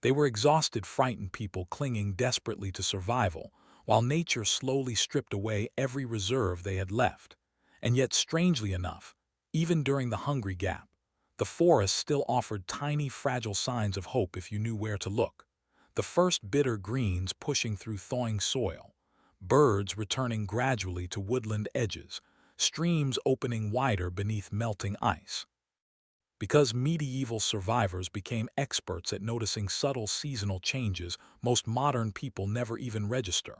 They were exhausted, frightened people clinging desperately to survival, while nature slowly stripped away every reserve they had left. And yet, strangely enough, even during the hungry gap, the forest still offered tiny, fragile signs of hope if you knew where to look. The first bitter greens pushing through thawing soil, birds returning gradually to woodland edges, streams opening wider beneath melting ice. Because medieval survivors became experts at noticing subtle seasonal changes most modern people never even register.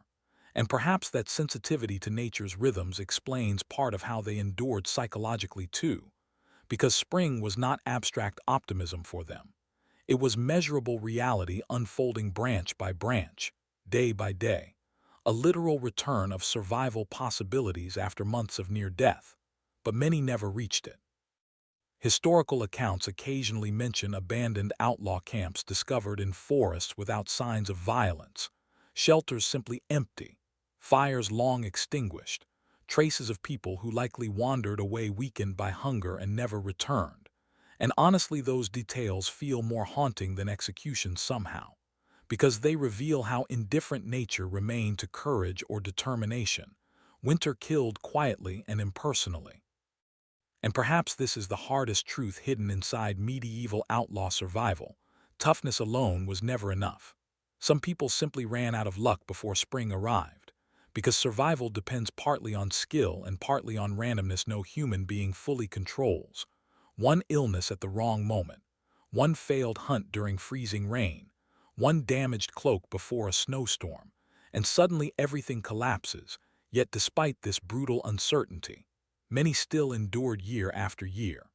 And perhaps that sensitivity to nature's rhythms explains part of how they endured psychologically too. Because spring was not abstract optimism for them. It was measurable reality unfolding branch by branch, day by day. A literal return of survival possibilities after months of near death. But many never reached it. Historical accounts occasionally mention abandoned outlaw camps discovered in forests without signs of violence, shelters simply empty, fires long extinguished, traces of people who likely wandered away weakened by hunger and never returned. And honestly, those details feel more haunting than execution somehow, because they reveal how indifferent nature remained to courage or determination. Winter killed quietly and impersonally. And perhaps this is the hardest truth hidden inside medieval outlaw survival. Toughness alone was never enough. Some people simply ran out of luck before spring arrived, because survival depends partly on skill and partly on randomness no human being fully controls. One illness at the wrong moment, one failed hunt during freezing rain, one damaged cloak before a snowstorm, and suddenly everything collapses. Yet despite this brutal uncertainty, many still endured year after year,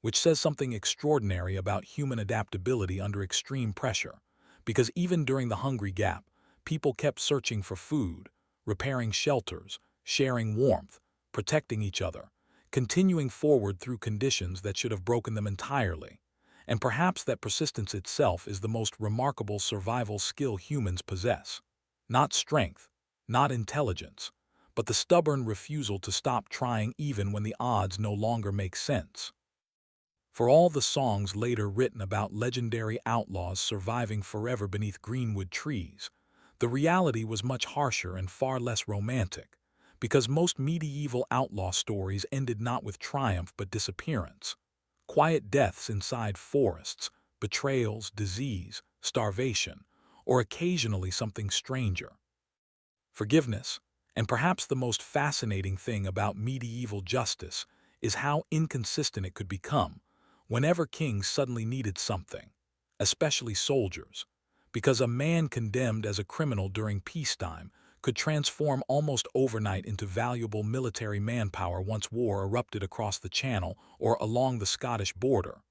which says something extraordinary about human adaptability under extreme pressure, because even during the Hungry Gap, people kept searching for food, repairing shelters, sharing warmth, protecting each other, continuing forward through conditions that should have broken them entirely. And perhaps that persistence itself is the most remarkable survival skill humans possess. Not strength, not intelligence, but the stubborn refusal to stop trying even when the odds no longer make sense. For all the songs later written about legendary outlaws surviving forever beneath greenwood trees, the reality was much harsher and far less romantic, because most medieval outlaw stories ended not with triumph but disappearance. Quiet deaths inside forests, betrayals, disease, starvation, or occasionally something stranger. Forgiveness, and perhaps the most fascinating thing about medieval justice, is how inconsistent it could become whenever kings suddenly needed something, especially soldiers, because a man condemned as a criminal during peacetime could transform almost overnight into valuable military manpower once war erupted across the Channel or along the Scottish border.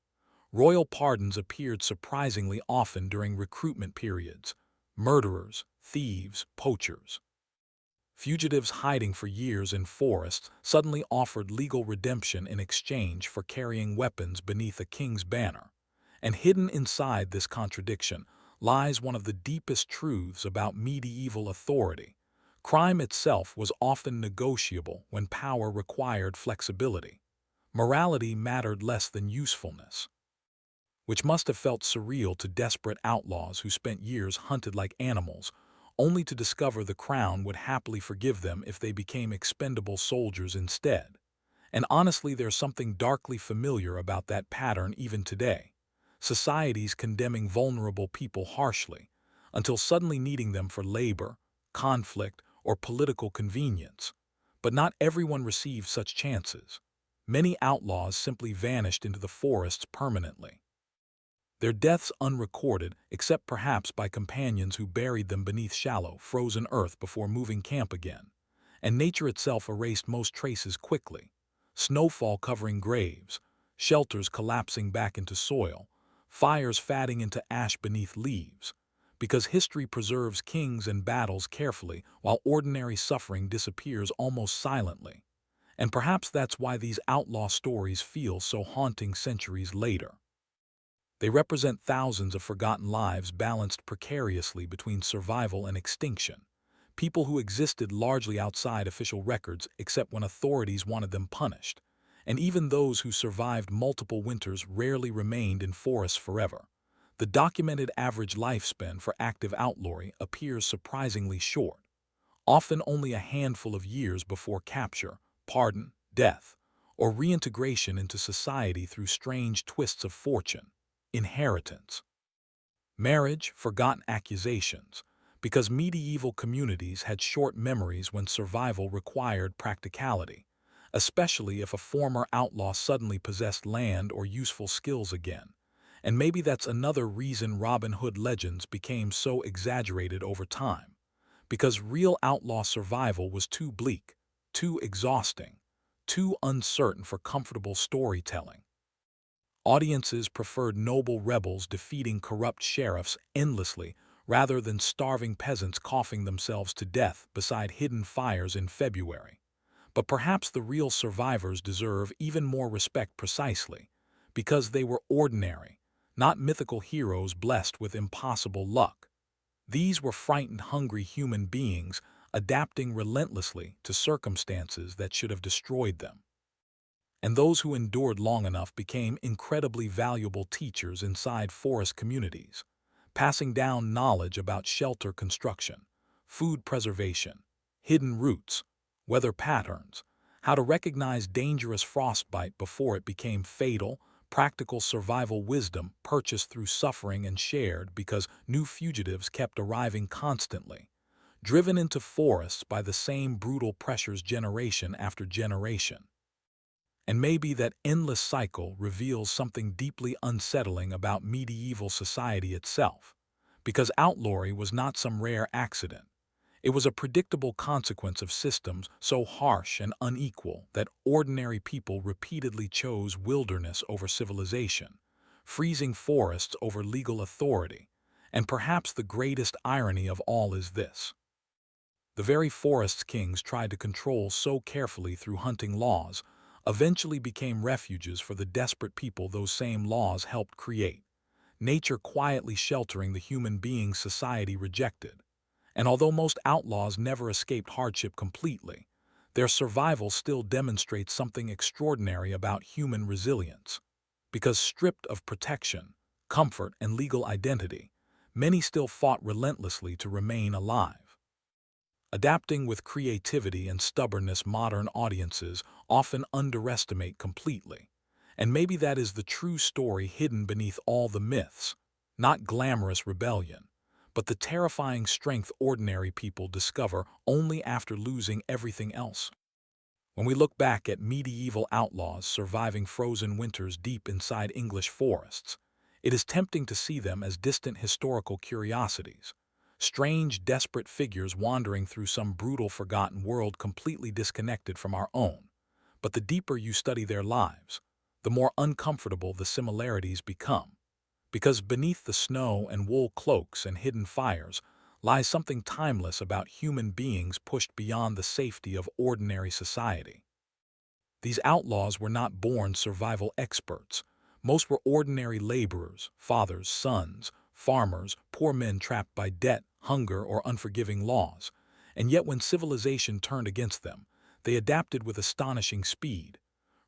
Royal pardons appeared surprisingly often during recruitment periods. Murderers, thieves, poachers, fugitives hiding for years in forests suddenly offered legal redemption in exchange for carrying weapons beneath a king's banner. And hidden inside this contradiction lies one of the deepest truths about medieval authority. Crime itself was often negotiable when power required flexibility. Morality mattered less than usefulness, which must have felt surreal to desperate outlaws who spent years hunted like animals, only to discover the crown would happily forgive them if they became expendable soldiers instead. And honestly, there's something darkly familiar about that pattern even today. Societies condemning vulnerable people harshly, until suddenly needing them for labor, conflict, or political convenience. But not everyone received such chances. Many outlaws simply vanished into the forests permanently, their deaths unrecorded except perhaps by companions who buried them beneath shallow, frozen earth before moving camp again. And nature itself erased most traces quickly. Snowfall covering graves, shelters collapsing back into soil, fires fatting into ash beneath leaves. Because history preserves kings and battles carefully while ordinary suffering disappears almost silently. And perhaps that's why these outlaw stories feel so haunting centuries later. They represent thousands of forgotten lives balanced precariously between survival and extinction. People who existed largely outside official records except when authorities wanted them punished. And even those who survived multiple winters rarely remained in forests forever. The documented average lifespan for active outlawry appears surprisingly short, often only a handful of years before capture, pardon, death, or reintegration into society through strange twists of fortune. Inheritance, marriage, forgotten accusations, because medieval communities had short memories when survival required practicality, especially if a former outlaw suddenly possessed land or useful skills again. And maybe that's another reason Robin Hood legends became so exaggerated over time, because real outlaw survival was too bleak, too exhausting, too uncertain for comfortable storytelling. Audiences preferred noble rebels defeating corrupt sheriffs endlessly rather than starving peasants coughing themselves to death beside hidden fires in February. But perhaps the real survivors deserve even more respect precisely because they were ordinary, not mythical heroes blessed with impossible luck. These were frightened, hungry human beings adapting relentlessly to circumstances that should have destroyed them. And those who endured long enough became incredibly valuable teachers inside forest communities, passing down knowledge about shelter construction, food preservation, hidden roots, weather patterns, how to recognize dangerous frostbite before it became fatal, practical survival wisdom purchased through suffering and shared because new fugitives kept arriving constantly, driven into forests by the same brutal pressures generation after generation. And maybe that endless cycle reveals something deeply unsettling about medieval society itself, because outlawry was not some rare accident. It was a predictable consequence of systems so harsh and unequal that ordinary people repeatedly chose wilderness over civilization, freezing forests over legal authority. And perhaps the greatest irony of all is this: the very forests kings tried to control so carefully through hunting laws eventually became refuges for the desperate people those same laws helped create, nature quietly sheltering the human beings society rejected. And although most outlaws never escaped hardship completely, their survival still demonstrates something extraordinary about human resilience. Because stripped of protection, comfort, and legal identity, many still fought relentlessly to remain alive. Adapting with creativity and stubbornness modern audiences often underestimate completely. And maybe that is the true story hidden beneath all the myths, not glamorous rebellion, but the terrifying strength ordinary people discover only after losing everything else. When we look back at medieval outlaws surviving frozen winters deep inside English forests, it is tempting to see them as distant historical curiosities, strange, desperate figures wandering through some brutal, forgotten world completely disconnected from our own. But the deeper you study their lives, the more uncomfortable the similarities become, because beneath the snow and wool cloaks and hidden fires lies something timeless about human beings pushed beyond the safety of ordinary society. These outlaws were not born survival experts. Most were ordinary laborers, fathers, sons, farmers, poor men trapped by debt, hunger, or unforgiving laws. And yet when civilization turned against them, they adapted with astonishing speed,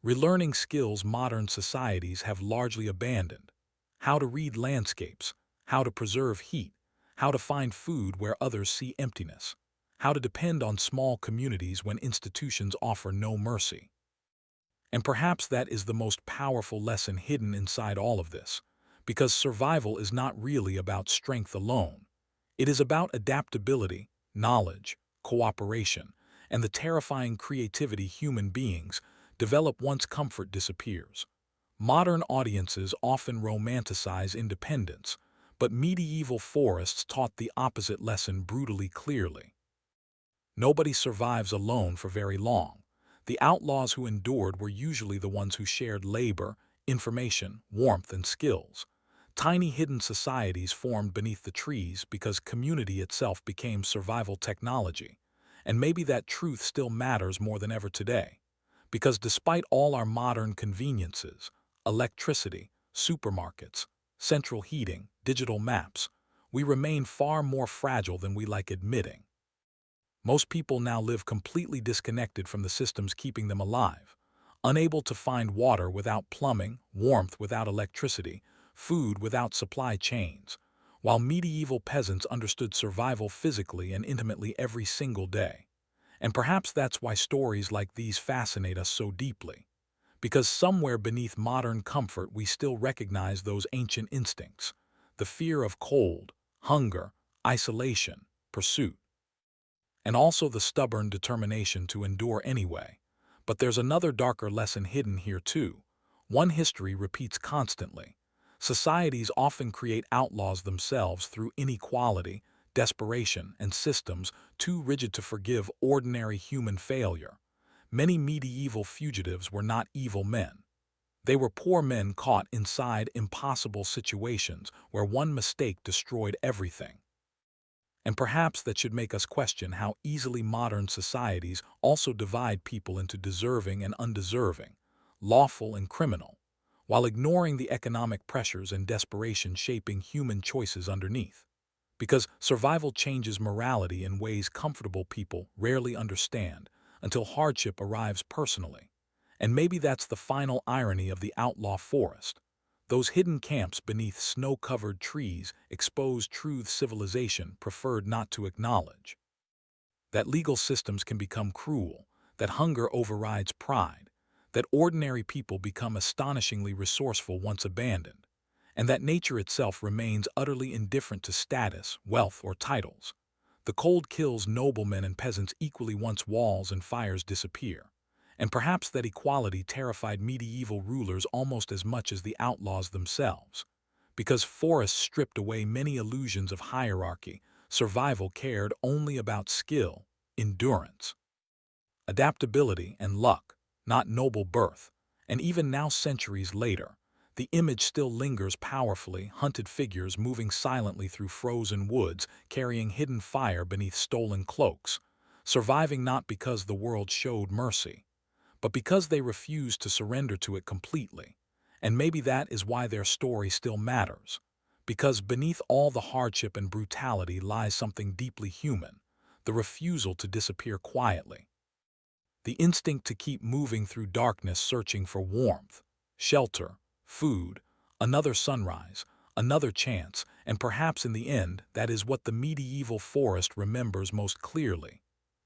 relearning skills modern societies have largely abandoned: how to read landscapes, how to preserve heat, how to find food where others see emptiness, how to depend on small communities when institutions offer no mercy. And perhaps that is the most powerful lesson hidden inside all of this, because survival is not really about strength alone. It is about adaptability, knowledge, cooperation, and the terrifying creativity human beings develop once comfort disappears. Modern audiences often romanticize independence, but medieval forests taught the opposite lesson brutally clearly. Nobody survives alone for very long. The outlaws who endured were usually the ones who shared labor, information, warmth, and skills. Tiny hidden societies formed beneath the trees because community itself became survival technology. And maybe that truth still matters more than ever today. Because despite all our modern conveniences, electricity, supermarkets, central heating, digital maps, we remain far more fragile than we like admitting. Most people now live completely disconnected from the systems keeping them alive, unable to find water without plumbing, warmth without electricity, food without supply chains, while medieval peasants understood survival physically and intimately every single day. And perhaps that's why stories like these fascinate us so deeply, because somewhere beneath modern comfort we still recognize those ancient instincts: the fear of cold, hunger, isolation, pursuit, and also the stubborn determination to endure anyway. But there's another darker lesson hidden here too. One history repeats constantly. Societies often create outlaws themselves through inequality, desperation, and systems too rigid to forgive ordinary human failure. Many medieval fugitives were not evil men. They were poor men caught inside impossible situations where one mistake destroyed everything. And perhaps that should make us question how easily modern societies also divide people into deserving and undeserving, lawful and criminal, while ignoring the economic pressures and desperation shaping human choices underneath. because survival changes morality in ways comfortable people rarely understand until hardship arrives personally. And maybe that's the final irony of the outlaw forest. Those hidden camps beneath snow-covered trees expose truths civilization preferred not to acknowledge. That legal systems can become cruel, that hunger overrides pride, that ordinary people become astonishingly resourceful once abandoned, and that nature itself remains utterly indifferent to status, wealth, or titles. The cold kills noblemen and peasants equally once walls and fires disappear. And perhaps that equality terrified medieval rulers almost as much as the outlaws themselves. Because forests stripped away many illusions of hierarchy, survival cared only about skill, endurance, adaptability, and luck, not noble birth. And even now, centuries later, the image still lingers powerfully, hunted figures moving silently through frozen woods, carrying hidden fire beneath stolen cloaks, surviving not because the world showed mercy, but because they refused to surrender to it completely. And maybe that is why their story still matters. Because beneath all the hardship and brutality lies something deeply human, the refusal to disappear quietly. The instinct to keep moving through darkness searching for warmth, shelter, food, another sunrise, another chance, and perhaps in the end that is what the medieval forest remembers most clearly.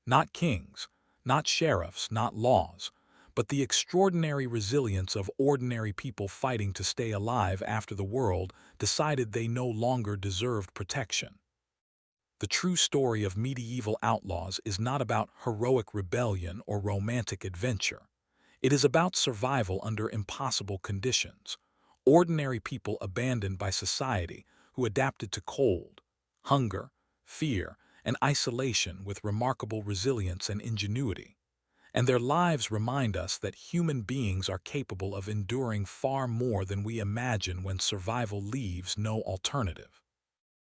Not kings, not sheriffs, not laws, but the extraordinary resilience of ordinary people fighting to stay alive after the world decided they no longer deserved protection. The true story of medieval outlaws is not about heroic rebellion or romantic adventure. It is about survival under impossible conditions. Ordinary people abandoned by society who adapted to cold, hunger, fear, and isolation with remarkable resilience and ingenuity. And their lives remind us that human beings are capable of enduring far more than we imagine when survival leaves no alternative.